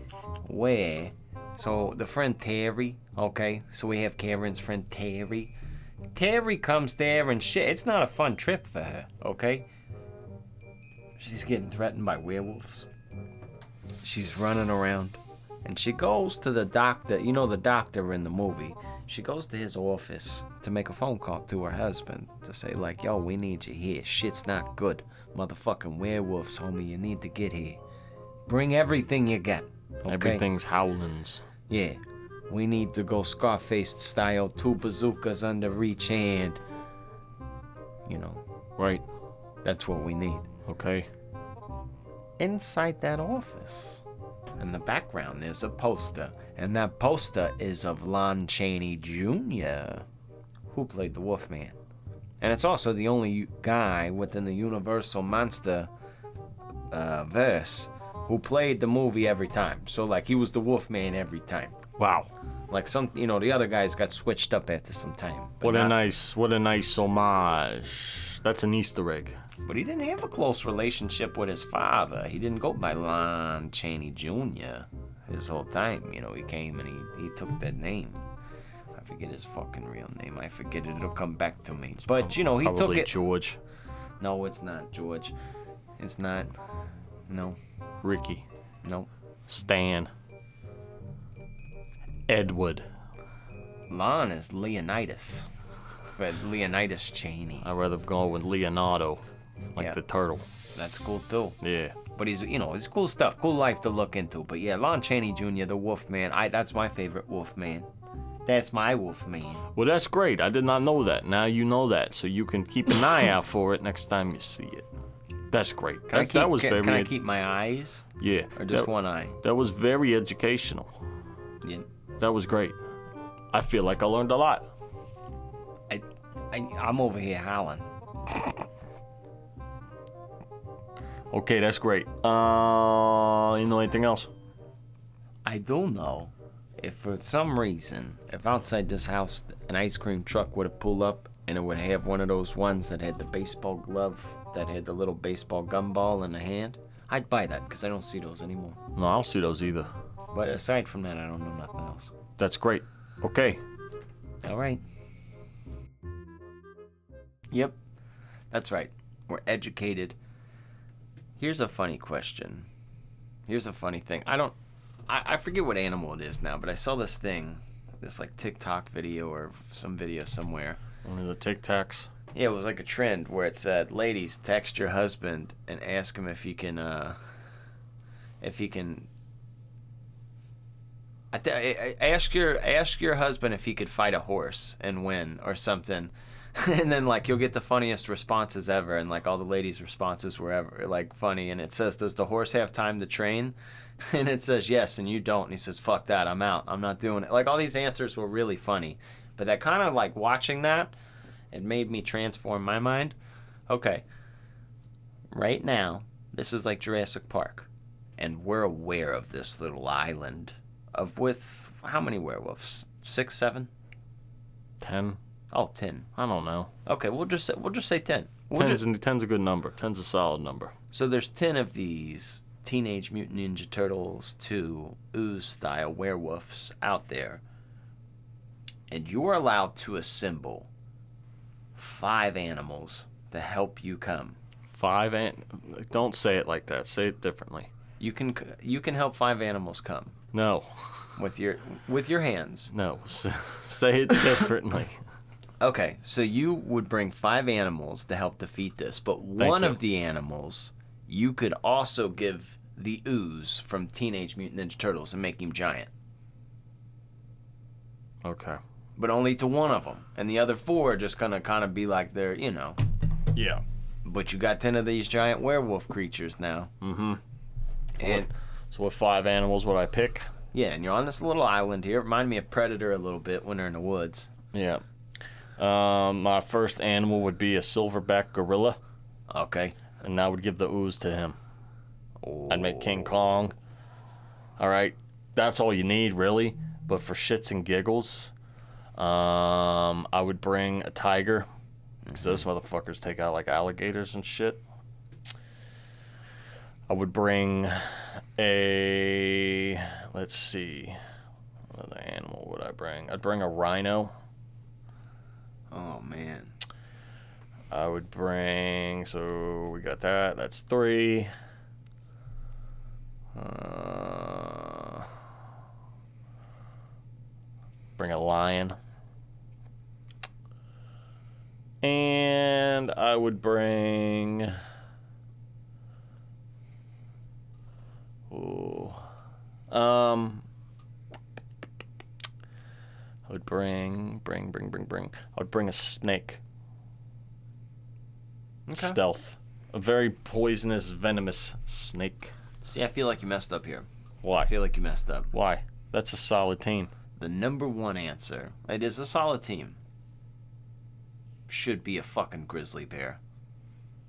[SPEAKER 3] where, so the friend Terry, okay, so we have Karen's friend Terry. Terry comes there and shit. It's not a fun trip for her, okay? She's getting threatened by werewolves. She's running around. And she goes to the doctor, you know the doctor in the movie. She goes to his office to make a phone call to her husband to say like, yo, we need you here. Shit's not good. Motherfucking werewolves, homie, you need to get here. Bring everything you got. Okay?
[SPEAKER 2] Everything's howlings.
[SPEAKER 3] Yeah. We need to go Scarface style, 2 bazookas under each hand. You know,
[SPEAKER 2] Right.
[SPEAKER 3] that's what we need.
[SPEAKER 2] Okay.
[SPEAKER 3] Inside that office, in the background, there's a poster. And that poster is of Lon Chaney Jr., who played the Wolfman. And it's also the only guy within the Universal Monster verse who played the movie every time. So, like, he was the Wolfman every time.
[SPEAKER 2] Wow.
[SPEAKER 3] Like, the other guys got switched up after some time.
[SPEAKER 2] What a nice homage. That's an Easter egg.
[SPEAKER 3] But he didn't have a close relationship with his father. He didn't go by Lon Chaney Jr. his whole time. He came and he took that name. I forget his fucking real name. I forget it. It'll come back to me. But, he took
[SPEAKER 2] Probably
[SPEAKER 3] it.
[SPEAKER 2] George.
[SPEAKER 3] No, it's not George. It's not. No.
[SPEAKER 2] Ricky.
[SPEAKER 3] No.
[SPEAKER 2] Stan. Edward.
[SPEAKER 3] Lon is Leonidas. But Leonidas Chaney.
[SPEAKER 2] I'd rather go with Leonardo. Like
[SPEAKER 3] Yeah.
[SPEAKER 2] the turtle.
[SPEAKER 3] That's cool too.
[SPEAKER 2] Yeah.
[SPEAKER 3] But it's cool stuff, cool life to look into. But yeah, Lon Chaney Jr., the Wolfman, that's my favorite Wolfman. That's my Wolfman.
[SPEAKER 2] Well, that's great. I did not know that. Now you know that, so you can keep an eye out for it next time you see it. That's great. That was very.
[SPEAKER 3] Can I keep my eyes?
[SPEAKER 2] Yeah.
[SPEAKER 3] Or just one eye?
[SPEAKER 2] That was very educational.
[SPEAKER 3] Yeah.
[SPEAKER 2] That was great. I feel like I learned a lot.
[SPEAKER 3] I'm over here howling.
[SPEAKER 2] Okay, that's great. You know anything else?
[SPEAKER 3] I do know if for some reason, if outside this house an ice cream truck would have pulled up and it would have one of those ones that had the baseball glove that had the little baseball gumball in the hand, I'd buy that because I don't see those anymore.
[SPEAKER 2] No, I don't see those either.
[SPEAKER 3] But aside from that, I don't know nothing else.
[SPEAKER 2] That's great. Okay.
[SPEAKER 3] All right. Yep, that's right. We're educated. Here's a funny question. Here's a funny thing. I forget what animal it is now, but I saw this thing, this like TikTok video or some video somewhere.
[SPEAKER 2] One of the Tic Tacs.
[SPEAKER 3] Yeah, it was like a trend where it said, "Ladies, text your husband and ask him if he can ask your husband if he could fight a horse and win or something." And then, like, you'll get the funniest responses ever, and, like, all the ladies' responses were ever, like, funny. And it says, "Does the horse have time to train?" And it says, "Yes," and you don't. And he says, "Fuck that, I'm out. I'm not doing it." Like, all these answers were really funny. But that kind of, like, watching that, it made me transform my mind. Okay, right now, this is like Jurassic Park. And we're aware of this little island with, how many werewolves? 6, 7?
[SPEAKER 2] 10.
[SPEAKER 3] Oh, 10.
[SPEAKER 2] I don't know.
[SPEAKER 3] Okay, we'll just say 10.
[SPEAKER 2] Ten's a good number. 10's a solid number.
[SPEAKER 3] So there's 10 of these Teenage Mutant Ninja Turtles 2 ooze-style werewolves out there. And you are allowed to assemble 5 animals to help you come.
[SPEAKER 2] 5 Don't say it like that. Say it differently.
[SPEAKER 3] You can help 5 animals come.
[SPEAKER 2] No.
[SPEAKER 3] With your hands.
[SPEAKER 2] No. Say it differently.
[SPEAKER 3] Okay, so you would bring 5 animals to help defeat this, but one of the animals you could also give the ooze from Teenage Mutant Ninja Turtles and make him giant.
[SPEAKER 2] Okay.
[SPEAKER 3] But only to one of them, and the other 4 are just gonna kind of be like they're,
[SPEAKER 2] Yeah.
[SPEAKER 3] But you got 10 of these giant werewolf creatures now.
[SPEAKER 2] Mm-hmm.
[SPEAKER 3] And
[SPEAKER 2] So what 5 animals would I pick?
[SPEAKER 3] Yeah, and you're on this little island here. Remind me of Predator a little bit when they're in the woods.
[SPEAKER 2] Yeah. My first animal would be a silverback gorilla,
[SPEAKER 3] Okay.
[SPEAKER 2] and I would give the ooze to him.
[SPEAKER 3] Oh.
[SPEAKER 2] I'd make King Kong. All right, that's all you need, really. But for shits and giggles, I would bring a tiger, because those motherfuckers take out like alligators and shit. I would bring a, let's see, what other animal would I bring? I'd bring a rhino.
[SPEAKER 3] Oh, man.
[SPEAKER 2] I would bring, so we got that. That's 3. Bring a lion. And I would bring... I would bring. I would bring a snake.
[SPEAKER 3] Okay.
[SPEAKER 2] Stealth. A very poisonous, venomous snake.
[SPEAKER 3] See, I feel like you messed up here.
[SPEAKER 2] Why?
[SPEAKER 3] I feel like you messed up.
[SPEAKER 2] Why? That's a solid team.
[SPEAKER 3] The number one answer, it is a solid team, should be a fucking grizzly bear.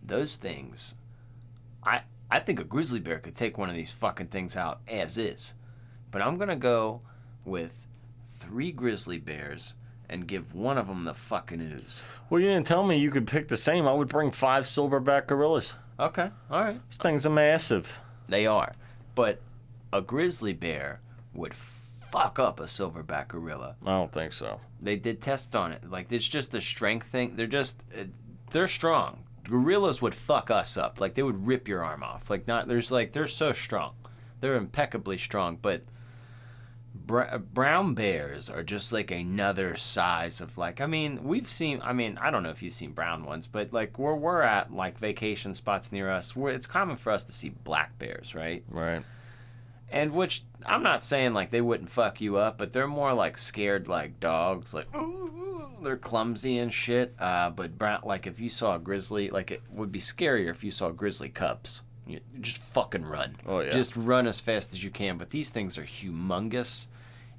[SPEAKER 3] Those things, I think a grizzly bear could take one of these fucking things out as is. But I'm going to go with 3 grizzly bears and give one of them the fucking ooze.
[SPEAKER 2] Well, you didn't tell me you could pick the same. I would bring 5 silverback gorillas.
[SPEAKER 3] Okay, all right.
[SPEAKER 2] These things are massive.
[SPEAKER 3] They are. But a grizzly bear would fuck up a silverback gorilla.
[SPEAKER 2] I don't think so.
[SPEAKER 3] They did tests on it. Like, it's just the strength thing. They're strong. Gorillas would fuck us up. Like, they would rip your arm off. Like, they're so strong. They're impeccably strong. But brown bears are just like another size of, like, I don't know if you've seen brown ones, but like where we're at, like vacation spots near us, it's common for us to see black bears, right?
[SPEAKER 2] Right.
[SPEAKER 3] And which, I'm not saying like they wouldn't fuck you up, but they're more like scared like dogs. Like, ooh, they're clumsy and shit. But brown, like if you saw a grizzly, like it would be scarier if you saw grizzly cubs. You just fucking run.
[SPEAKER 2] Oh, yeah.
[SPEAKER 3] Just run as fast as you can. But these things are humongous.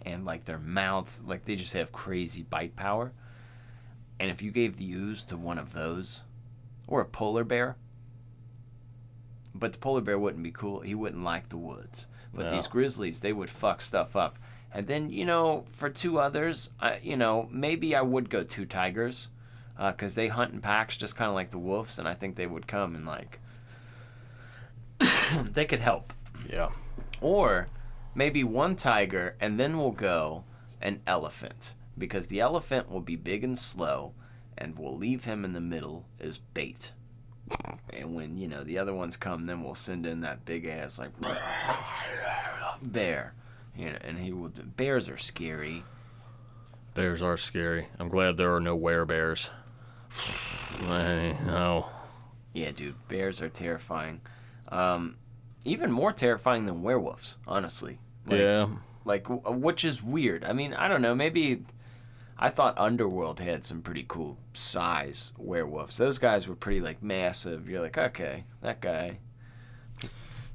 [SPEAKER 3] And like their mouths, like they just have crazy bite power. And if you gave the ooze to one of those, or a polar bear, but the polar bear wouldn't be cool. He wouldn't like the woods. But these grizzlies, they would fuck stuff up. And then, for 2 others, maybe I would go 2 tigers, because they hunt in packs just kind of like the wolves, and I think they would come and, like, they could help.
[SPEAKER 2] Yeah.
[SPEAKER 3] Or maybe 1 tiger, and then we'll go an elephant, because the elephant will be big and slow, and we'll leave him in the middle as bait. And when, the other ones come, then we'll send in that big ass, like, bear. And he will. Bears are scary.
[SPEAKER 2] Bears are scary. I'm glad there are no werebears. No.
[SPEAKER 3] Yeah, dude, bears are terrifying. Even more terrifying than werewolves, honestly.
[SPEAKER 2] Yeah.
[SPEAKER 3] Like, which is weird. I mean, I don't know, maybe... I thought Underworld had some pretty cool size werewolves. Those guys were pretty, like, massive. You're like, okay, that guy.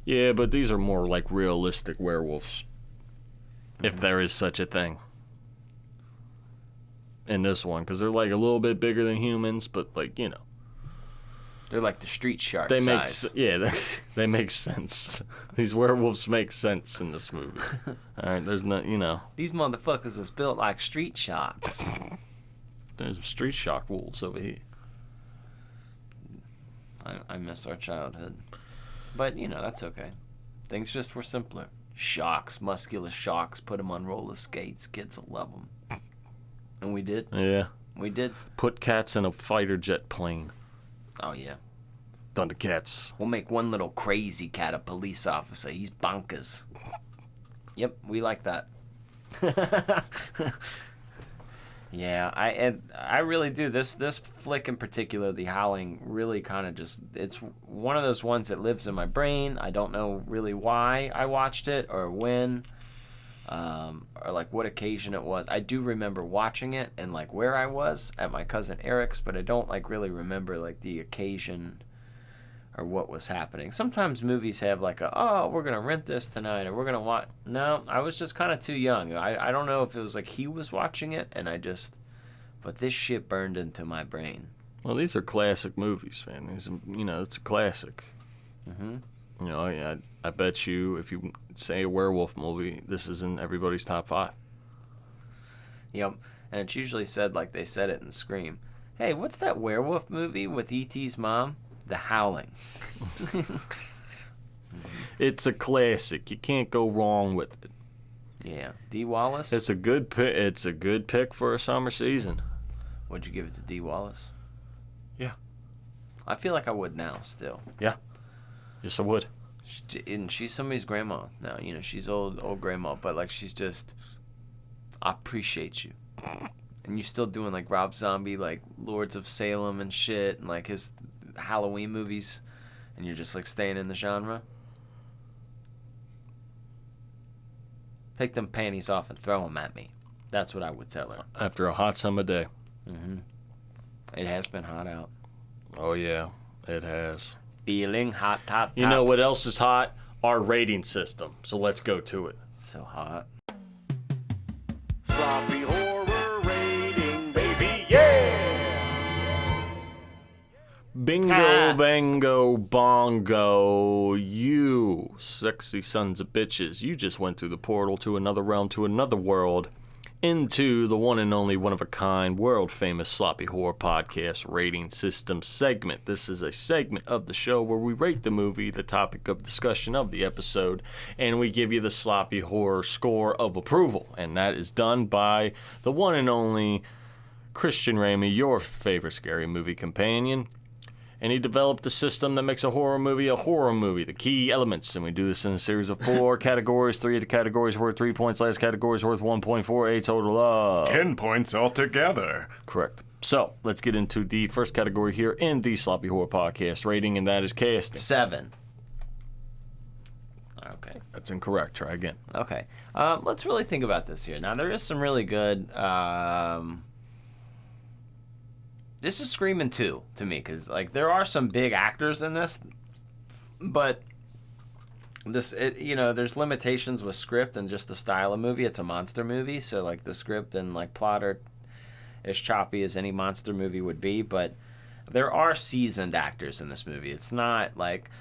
[SPEAKER 2] Yeah, but these are more like realistic werewolves. If there is such a thing. In this one, because they're, like, a little bit bigger than humans, but, like,
[SPEAKER 3] They're like the street shark
[SPEAKER 2] they
[SPEAKER 3] size.
[SPEAKER 2] they make sense. These werewolves make sense in this movie. All right, there's no,
[SPEAKER 3] These motherfuckers is built like street sharks.
[SPEAKER 2] There's street shock wolves over here.
[SPEAKER 3] I miss our childhood. But, that's okay. Things just were simpler. Shocks, muscular shocks, put them on roller skates. Kids will love them. And we did.
[SPEAKER 2] Yeah.
[SPEAKER 3] We did.
[SPEAKER 2] Put cats in a fighter jet plane.
[SPEAKER 3] Oh, yeah.
[SPEAKER 2] Thundercats.
[SPEAKER 3] We'll make one little crazy cat a police officer. He's bonkers. Yep, we like that. Yeah, I really do. This flick in particular, The Howling, really kind of just, it's one of those ones that lives in my brain. I don't know really why I watched it or when, or like what occasion it was. I do remember watching it and like where I was at my cousin Eric's, but I don't like really remember like the occasion or what was happening. Sometimes movies have like we're going to rent this tonight, or we're going to watch. No, I was just kind of too young. I don't know if it was like he was watching it, and but this shit burned into my brain.
[SPEAKER 2] Well, these are classic movies, man. It's a classic.
[SPEAKER 3] Mm-hmm.
[SPEAKER 2] I bet you if you say a werewolf movie, this is in everybody's top 5.
[SPEAKER 3] Yep, and it's usually said like they said it in Scream. Hey, what's that werewolf movie with E.T.'s mom? The Howling.
[SPEAKER 2] It's a classic. You can't go wrong with it.
[SPEAKER 3] Yeah, D. Wallace.
[SPEAKER 2] It's a good pick. It's a good pick for a summer season.
[SPEAKER 3] Would you give it to D. Wallace?
[SPEAKER 2] Yeah.
[SPEAKER 3] I feel like I would now still.
[SPEAKER 2] Yeah. Yes, I would.
[SPEAKER 3] And she's somebody's grandma now. She's old grandma, but like she's just, I appreciate you. And you're still doing like Rob Zombie, like Lords of Salem and shit, and like his Halloween movies, and you're just like staying in the genre. Take them panties off and throw them at me. That's what I would tell her.
[SPEAKER 2] After a hot summer day.
[SPEAKER 3] Mm-hmm. It has been hot out.
[SPEAKER 2] Oh, yeah. It has.
[SPEAKER 3] Feeling hot, hot,
[SPEAKER 2] You know what else is hot? Our rating system. So let's go to it.
[SPEAKER 3] So hot.
[SPEAKER 4] Sloppy horror rating, baby, yeah!
[SPEAKER 2] Bingo, bango, bongo. You sexy sons of bitches. You just went through the portal to another realm, to another world, into the one and only one-of-a-kind, world-famous Sloppy Horror Podcast rating system segment. This is a segment of the show where we rate the movie, the topic of discussion of the episode, and we give you the Sloppy Horror score of approval. And that is done by the one and only Christian Ramey, your favorite scary movie companion. And he developed a system that makes a horror movie, the key elements. And we do this in a series of 4 categories. 3 of the categories worth 3 points. Last category is worth 1.4, a total of
[SPEAKER 4] 10 points altogether.
[SPEAKER 2] Correct. So let's get into the first category here in the Sloppy Horror Podcast rating, and that is casting.
[SPEAKER 3] 7. Okay.
[SPEAKER 2] That's incorrect. Try again.
[SPEAKER 3] Okay. Let's really think about this here. Now, there is some really good... This is Screamin' 2 to me, because like there are some big actors in this, but there's limitations with script and just the style of movie. It's a monster movie, so like the script and like plot are as choppy as any monster movie would be, but there are seasoned actors in this movie. It's not like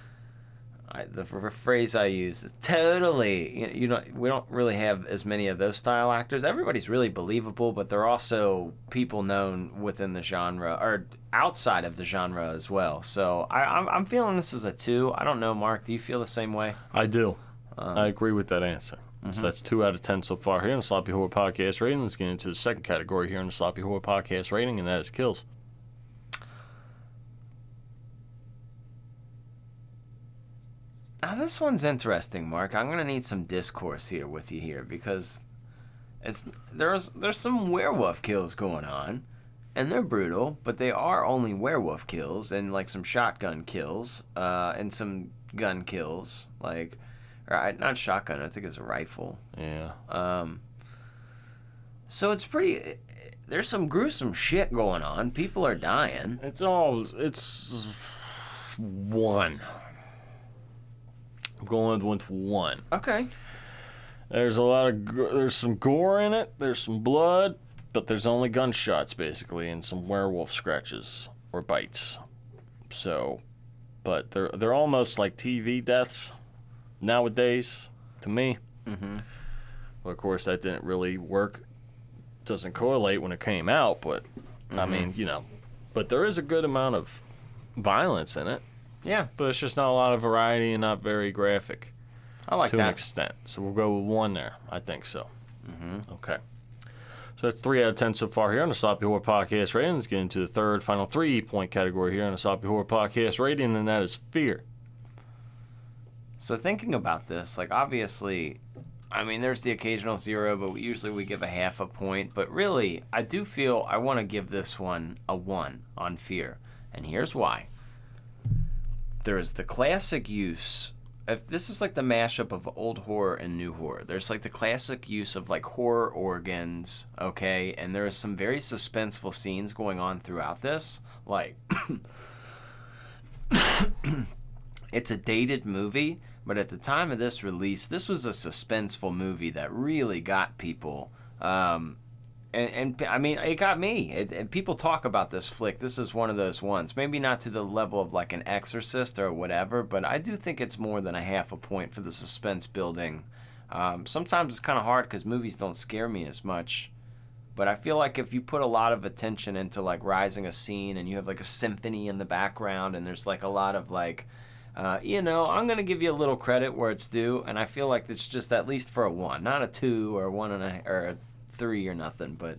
[SPEAKER 3] the phrase I use is totally, we don't really have as many of those style actors. Everybody's really believable, but they're also people known within the genre or outside of the genre as well. So I'm feeling this is a 2. I don't know, Mark. Do you feel the same way?
[SPEAKER 2] I do. I agree with that answer. Mm-hmm. So that's 2 out of 10 so far here in the Sloppy Horror Podcast rating. Let's get into the second category here in the Sloppy Horror Podcast rating, and that is kills.
[SPEAKER 3] Now this one's interesting, Mark. I'm gonna need some discourse here with you here because there's some werewolf kills going on, and they're brutal, but they are only werewolf kills and like some shotgun kills, and some gun kills, like not shotgun. I think it's a rifle.
[SPEAKER 2] Yeah.
[SPEAKER 3] So it's pretty. There's some gruesome shit going on. People are dying.
[SPEAKER 2] It's 1. I'm going with 1.
[SPEAKER 3] Okay.
[SPEAKER 2] There's there's some gore in it. There's some blood, but there's only gunshots basically, and some werewolf scratches or bites. So, but they're almost like TV deaths nowadays to me.
[SPEAKER 3] Mm-hmm.
[SPEAKER 2] Well, of course, that didn't really work. Doesn't correlate when it came out, but I mean, but there is a good amount of violence in it.
[SPEAKER 3] Yeah.
[SPEAKER 2] But it's just not a lot of variety and not very graphic.
[SPEAKER 3] I like
[SPEAKER 2] to
[SPEAKER 3] that.
[SPEAKER 2] an extent. So we'll go with 1 there. I think so.
[SPEAKER 3] Mm-hmm.
[SPEAKER 2] Okay. So that's 3 out of 10 so far here on the Sloppy Horror Podcast rating. Let's get into the third, final 3-point category here on the Sloppy Horror Podcast rating, and that is fear.
[SPEAKER 3] So thinking about this, like obviously, I mean, there's the occasional 0, but usually we give a half a point. But really, I do feel I want to give this one a 1 on fear. And here's why. There is the classic use, if this is like the mashup of old horror and new horror. There's like the classic use of like horror organs, okay? And there is some very suspenseful scenes going on throughout this. Like, it's a dated movie, but at the time of this release, this was a suspenseful movie that really got people. And I mean, it got me. And people talk about this flick. This is one of those ones. Maybe not to the level of like an Exorcist or whatever, but I do think it's more than a half a point for the suspense building. Sometimes it's kind of hard because movies don't scare me as much. But I feel like if you put a lot of attention into like rising a scene and you have like a symphony in the background and there's like a lot of like, I'm going to give you a little credit where it's due. And I feel like it's just at least for a 1, not a 2 or 1.5 or a 3 or nothing. But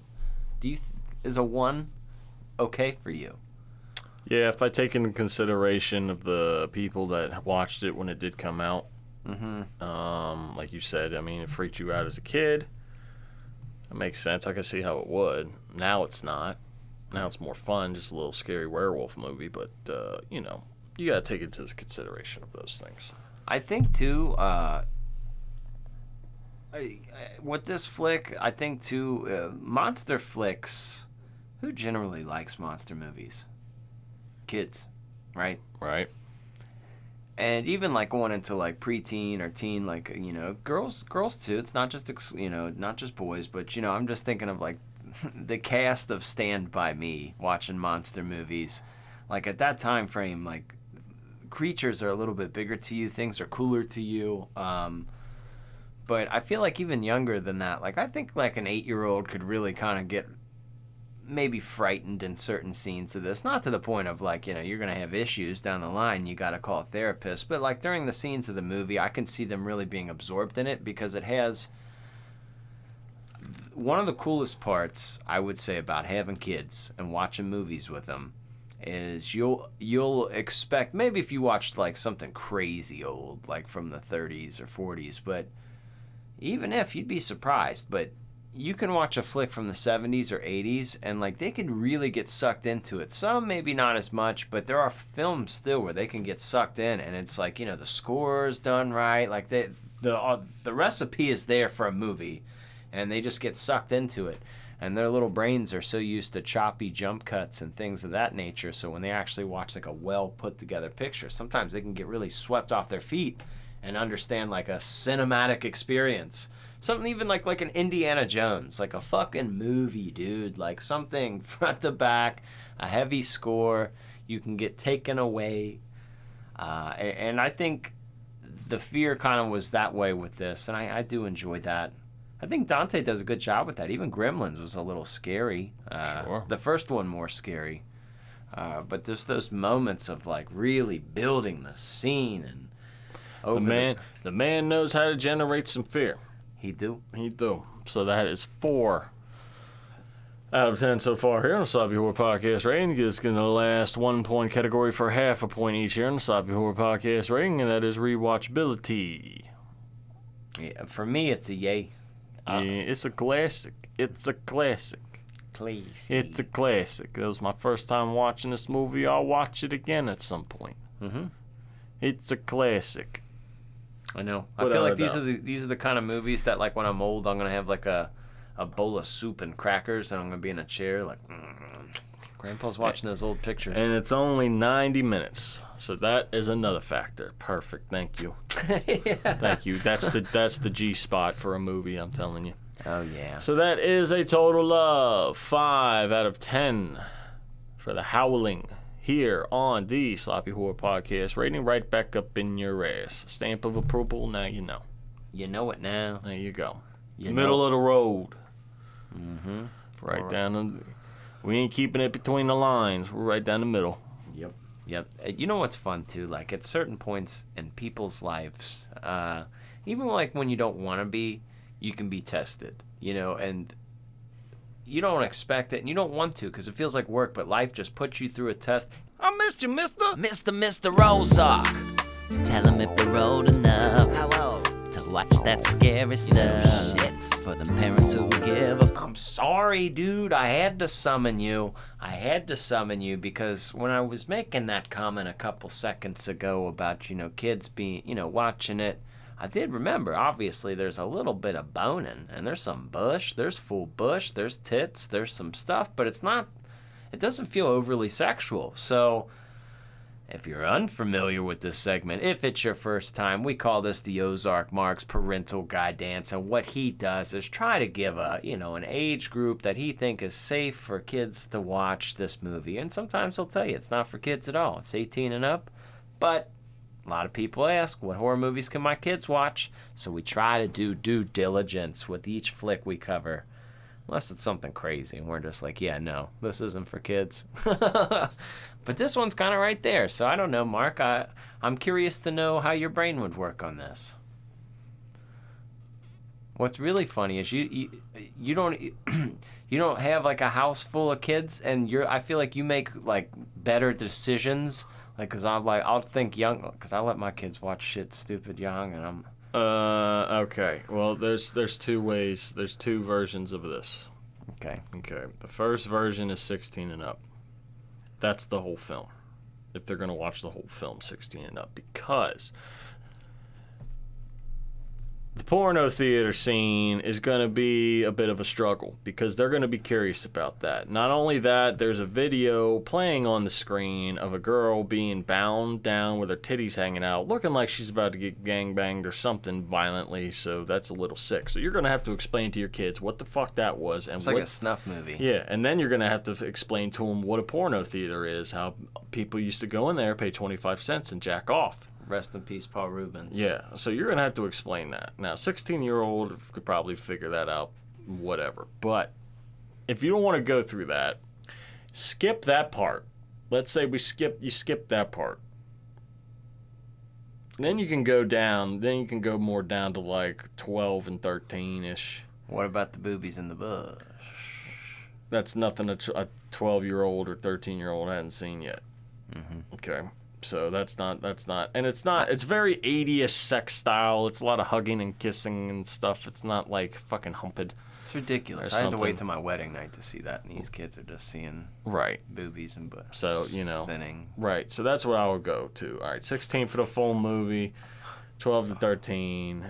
[SPEAKER 3] is a 1 okay for you?
[SPEAKER 2] Yeah, if I take into consideration of the people that watched it when it did come out, like you said, I mean, it freaked you out as a kid. That makes sense. I can see how it would. Now it's not. Now it's more fun, just a little scary werewolf movie. But, you got to take into consideration of those things.
[SPEAKER 3] I think, too, with this flick, I think, too, monster flicks, who generally likes monster movies? Kids, right?
[SPEAKER 2] Right.
[SPEAKER 3] And even, like, going into, like, preteen or teen, like, girls, too. It's not just, not just boys. But, I'm just thinking of, like, the cast of Stand By Me watching monster movies. Like, at that time frame, like, creatures are a little bit bigger to you. Things are cooler to you. But I feel like even younger than that, like, I think, like, an 8-year-old could really kind of get maybe frightened in certain scenes of this. Not to the point of, like, you're going to have issues down the line. You got to call a therapist. But, like, during the scenes of the movie, I can see them really being absorbed in it because it has... One of the coolest parts, I would say, about having kids and watching movies with them is you'll expect... Maybe if you watched, like, something crazy old, like from the 30s or 40s, but even if, you'd be surprised. But you can watch a flick from the 70s or 80s, and, like, they can really get sucked into it. Some maybe not as much, but there are films still where they can get sucked in, and it's like, the score's done right. Like, the recipe is there for a movie, and they just get sucked into it. And their little brains are so used to choppy jump cuts and things of that nature, so when they actually watch, like, a well-put-together picture, sometimes they can get really swept off their feet and understand, like, a cinematic experience. Something even like an Indiana Jones, like a fucking movie, dude. Like something front to back, a heavy score, you can get taken away. And I think the fear kind of was that way with this, and I do enjoy that. I think Dante does a good job with that. Even Gremlins was a little scary.
[SPEAKER 2] Sure.
[SPEAKER 3] The first one more scary. But there's those moments of, like, really building the scene. And
[SPEAKER 2] the man knows how to generate some fear.
[SPEAKER 3] He do.
[SPEAKER 2] So that is 4 out of 10 so far here on the Sloppy Horror Podcast rating. It's going to last 1 point category for half a point each here on the Sloppy Horror Podcast rating, and that is rewatchability.
[SPEAKER 3] Yeah, for me, it's a yay.
[SPEAKER 2] Yeah, it's a classic. It's a classic. It's a classic. That was my first time watching this movie. I'll watch it again at some point. It's a classic.
[SPEAKER 3] I know. I feel like these are the kind of movies that, like, when I'm old, I'm gonna have like a bowl of soup and crackers, and I'm gonna be in a chair like, Grandpa's watching those old pictures.
[SPEAKER 2] And it's only 90 minutes, so that is another factor. Perfect. Thank you.
[SPEAKER 3] Yeah.
[SPEAKER 2] Thank you. That's the G spot for a movie. I'm telling you.
[SPEAKER 3] Oh yeah.
[SPEAKER 2] So that is a total of 5 out of 10 for the Howling. Here on the Sloppy Horror Podcast, rating right back up in your ass. Stamp of approval, now you know.
[SPEAKER 3] You know it now.
[SPEAKER 2] There you go.
[SPEAKER 3] You
[SPEAKER 2] Middle
[SPEAKER 3] know.
[SPEAKER 2] of the road.
[SPEAKER 3] Right
[SPEAKER 2] Down the... We ain't keeping it between the lines. We're right down the middle.
[SPEAKER 3] Yep. You know what's fun, too? Like, at certain points in people's lives, even, like, when you don't want to be, you can be tested, and... You don't expect it, and you don't want to, because it feels like work, but life just puts you through a test. I missed you, mister.
[SPEAKER 1] Mr. Ozark. Tell him if they're old enough. How old? To watch that scary stuff. It's for the parents who give up.
[SPEAKER 3] I'm sorry, dude. I had to summon you because when I was making that comment a couple seconds ago about, kids being, watching it, I did remember, obviously, there's a little bit of boning, and there's some bush, there's full bush, there's tits, there's some stuff, but it doesn't feel overly sexual. So, If you're unfamiliar with this segment, if it's your first time, we call this the Ozark Mark's parental guidance. And what he does is try to give an age group that he think is safe for kids to watch this movie. And sometimes he'll tell you it's not for kids at all. It's 18 and up. But a lot of people ask, what horror movies can my kids watch? So we try to do due diligence with each flick we cover. Unless it's something crazy and we're just like, yeah, no, this isn't for kids. But this one's kind of right there. So I don't know, Mark. I'm curious to know how your brain would work on this. What's really funny is you don't you don't have like a house full of kids, and I feel like you make like better decisions. Like, cause I'm like, I'll think young, cause I let my kids watch shit stupid young, and I'm.
[SPEAKER 2] Okay. Well, there's two ways. There's two versions of this.
[SPEAKER 3] Okay.
[SPEAKER 2] Okay. The first version is 16 and up. That's the whole film. If they're going to watch the whole film, 16 and up. Because the porno theater scene is going to be a bit of a struggle because they're going to be curious about that. Not only that, there's a video playing on the screen of a girl being bound down with her titties hanging out, looking like she's about to get gangbanged or something violently, so that's a little sick. So you're going to have to explain to your kids what the fuck that was. And
[SPEAKER 3] it's like a snuff movie.
[SPEAKER 2] Yeah, and then you're going to have to explain to them what a porno theater is, how people used to go in there, pay 25 cents, and jack off.
[SPEAKER 3] Rest in peace, Paul Rubens.
[SPEAKER 2] Yeah, so you're going to have to explain that. Now, 16-year-old could probably figure that out, whatever. But if you don't want to go through that, skip that part. Let's say you skip that part. Then you can go down, then you can go more down to like 12 and 13-ish.
[SPEAKER 3] What about the boobies in the bush?
[SPEAKER 2] That's nothing a 12-year-old or 13-year-old hadn't seen yet.
[SPEAKER 3] Mm-hmm.
[SPEAKER 2] Okay. So that's not, and it's very 80s sex style. It's a lot of hugging and kissing and stuff. It's not like fucking humping.
[SPEAKER 3] It's ridiculous. I had to wait till my wedding night to see that, and these kids are just seeing boobies and butts.
[SPEAKER 2] So,
[SPEAKER 3] sinning.
[SPEAKER 2] Right. So that's what I would go to. All right, 16 for the full movie, 12 to 13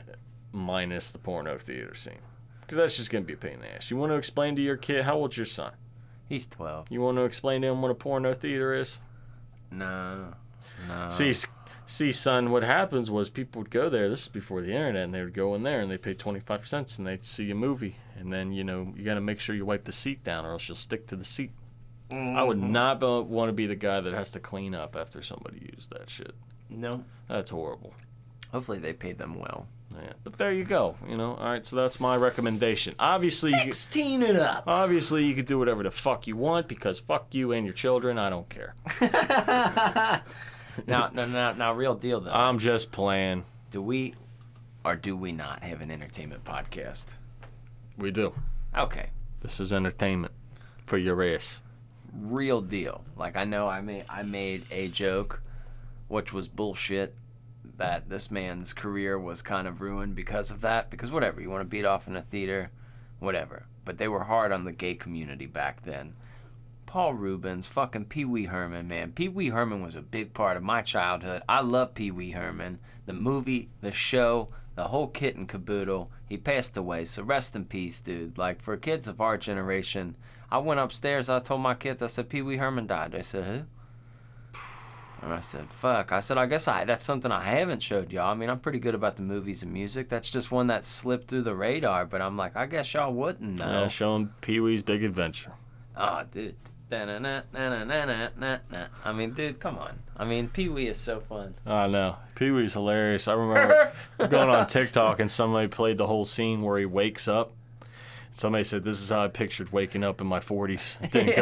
[SPEAKER 2] minus the porno theater scene. Because that's just going to be a pain in the ass. You want to explain to your kid, how old's your son?
[SPEAKER 3] He's 12.
[SPEAKER 2] You want to explain to him what a porno theater is?
[SPEAKER 3] No.
[SPEAKER 2] See, son, what happens was people would go there, this is before the internet, and they would go in there and they'd pay 25 cents and they'd see a movie. And then, you got to make sure you wipe the seat down or else you'll stick to the seat. Mm-hmm. I would not want to be the guy that has to clean up after somebody used that shit.
[SPEAKER 3] No.
[SPEAKER 2] That's horrible.
[SPEAKER 3] Hopefully they paid them well.
[SPEAKER 2] Yeah, but there you go. All right, so that's my recommendation. Obviously,
[SPEAKER 3] 16 and up.
[SPEAKER 2] Obviously, you could do whatever the fuck you want because fuck you and your children. I don't care.
[SPEAKER 3] Now, real deal though.
[SPEAKER 2] I'm just playing.
[SPEAKER 3] Do we or do we not have an entertainment podcast?
[SPEAKER 2] We do.
[SPEAKER 3] Okay.
[SPEAKER 2] This is entertainment for your ass.
[SPEAKER 3] Real deal. Like, I know I made a joke, which was bullshit, that this man's career was kind of ruined because of that. Because whatever, you want to beat off in a theater, whatever. But they were hard on the gay community back then. Paul Rubens, fucking Pee Wee Herman, man. Pee Wee Herman was a big part of my childhood. I love Pee Wee Herman. The movie, the show, the whole kit and caboodle. He passed away, so rest in peace, dude. Like, for kids of our generation, I went upstairs, I told my kids, I said, Pee Wee Herman died. They said, who? And I said, fuck. I said, I guess that's something I haven't showed y'all. I mean, I'm pretty good about the movies and music. That's just one that slipped through the radar. But I'm like, I guess y'all wouldn't know.
[SPEAKER 2] Yeah, show them Pee Wee's Big Adventure.
[SPEAKER 3] Oh, dude. I mean, dude, come on. I mean, Pee Wee is so fun.
[SPEAKER 2] I know. Pee Wee's hilarious. I remember going on TikTok and somebody played the whole scene where he wakes up. Somebody said, this is how I pictured waking up in my 40s. It didn't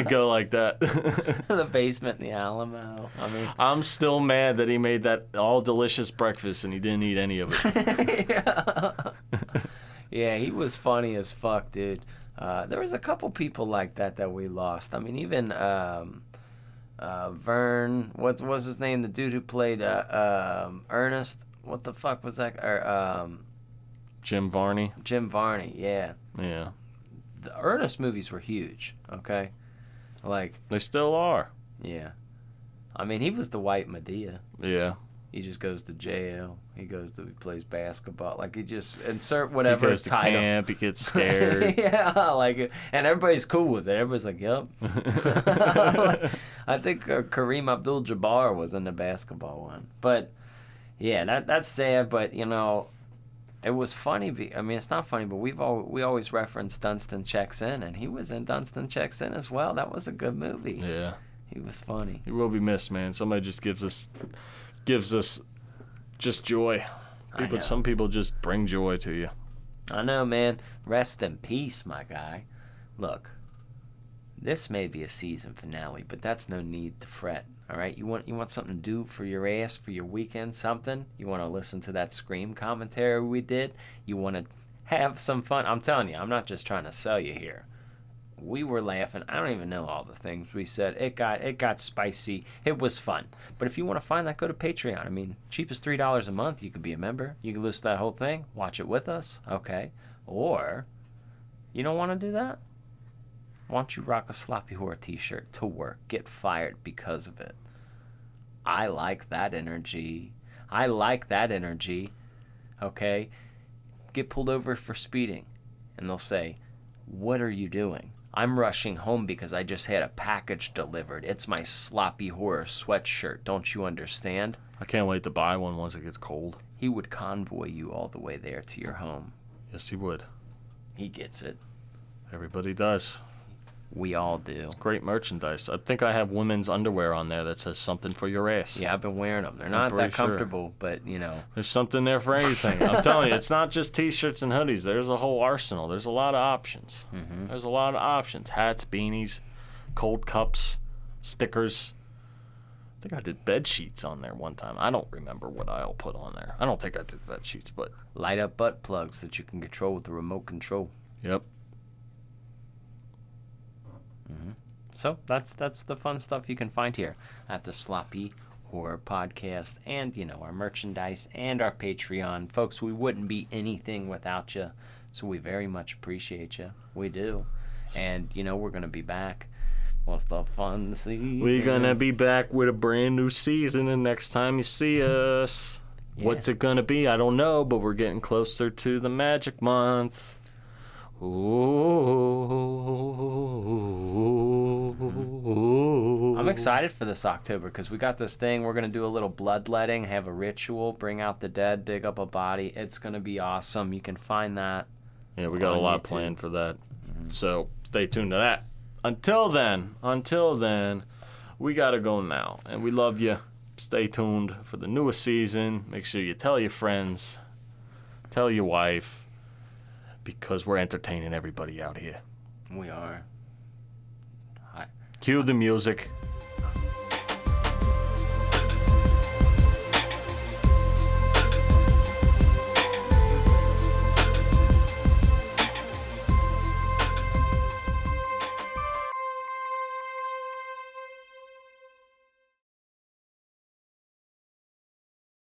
[SPEAKER 2] go like that.
[SPEAKER 3] The basement in the Alamo. I mean,
[SPEAKER 2] I'm still mad that he made that all delicious breakfast and he didn't eat any of it.
[SPEAKER 3] Yeah, he was funny as fuck, dude. There was a couple people like that we lost. I mean, even Vern, what was his name? The dude who played Ernest. What the fuck was that?
[SPEAKER 2] Jim Varney.
[SPEAKER 3] Jim Varney, yeah.
[SPEAKER 2] Yeah.
[SPEAKER 3] The Ernest movies were huge, okay? Like,
[SPEAKER 2] they still are.
[SPEAKER 3] Yeah. I mean, he was the white Medea.
[SPEAKER 2] Yeah.
[SPEAKER 3] He just goes to jail. He plays basketball. Like, he just insert whatever
[SPEAKER 2] He goes
[SPEAKER 3] his
[SPEAKER 2] to
[SPEAKER 3] title.
[SPEAKER 2] camp. He gets scared.
[SPEAKER 3] Yeah, like, and everybody's cool with it. Everybody's like, "Yep." I think Kareem Abdul-Jabbar was in the basketball one, but yeah, that's sad. But you know, it was funny. I mean, it's not funny, but we always reference Dunstan Checks In, and he was in Dunstan Checks In as well. That was a good movie.
[SPEAKER 2] Yeah.
[SPEAKER 3] He was funny.
[SPEAKER 2] He will be missed, man. Somebody just gives us just joy.
[SPEAKER 3] know.
[SPEAKER 2] Some people just bring joy to you.
[SPEAKER 3] I know, man. Rest in peace, my guy. Look, this may be a season finale, but that's no need to fret. All right, you want something to do for your ass, for your weekend, something. You want to listen to that Scream commentary we did. You want to have some fun. I'm telling you, I'm not just trying to sell you here. We were laughing. I don't even know all the things we said. It got spicy. It was fun. But if you want to find that, go to Patreon. I mean, cheap as $3 a month. You could be a member. You can listen to that whole thing. Watch it with us. Okay. Or you don't want to do that? Why don't you rock a Sloppy Horror t-shirt to work? Get fired because of it. I like that energy. Okay? Get pulled over for speeding. And they'll say, "What are you doing?" "I'm rushing home because I just had a package delivered. It's my Sloppy Horror sweatshirt. Don't you understand?"
[SPEAKER 2] I can't wait to buy one once it gets cold.
[SPEAKER 3] He would convoy you all the way there to your home.
[SPEAKER 2] Yes, he would.
[SPEAKER 3] He gets it.
[SPEAKER 2] Everybody does.
[SPEAKER 3] We all do.
[SPEAKER 2] Great merchandise. I think I have women's underwear on there that says something for your ass.
[SPEAKER 3] Yeah, I've been wearing them. They're not
[SPEAKER 2] pretty
[SPEAKER 3] that comfortable, but, you know.
[SPEAKER 2] There's something there for anything. I'm telling you, it's not just t-shirts and hoodies. There's a whole arsenal. There's a lot of options.
[SPEAKER 3] Mm-hmm.
[SPEAKER 2] There's a lot of options. Hats, beanies, cold cups, stickers. I think I did bed sheets on there one time. I don't remember what I'll put on there. I don't think I did bed sheets, but...
[SPEAKER 3] Light up butt plugs that you can control with the remote control.
[SPEAKER 2] Yep.
[SPEAKER 3] So that's the fun stuff you can find here at the Sloppy Horror Podcast, and you know, our merchandise and our Patreon. Folks, we wouldn't be anything without you, so we very much appreciate you. We do. And you know, we're gonna be back with the fun season.
[SPEAKER 2] We're gonna be back with a brand new season, and next time you see us, what's it gonna be? I don't know, but we're getting closer to the magic month.
[SPEAKER 3] I'm excited for this October because we got this thing. We're going to do a little bloodletting, have a ritual, bring out the dead, dig up a body. It's going to be awesome. You can find that.
[SPEAKER 2] Yeah, we got a lot planned for that. So stay tuned to that. Until then, we got to go now. And we love you. Stay tuned for the newest season. Make sure you tell your friends, tell your wife, because we're entertaining everybody out here.
[SPEAKER 3] We are.
[SPEAKER 2] Cue the music.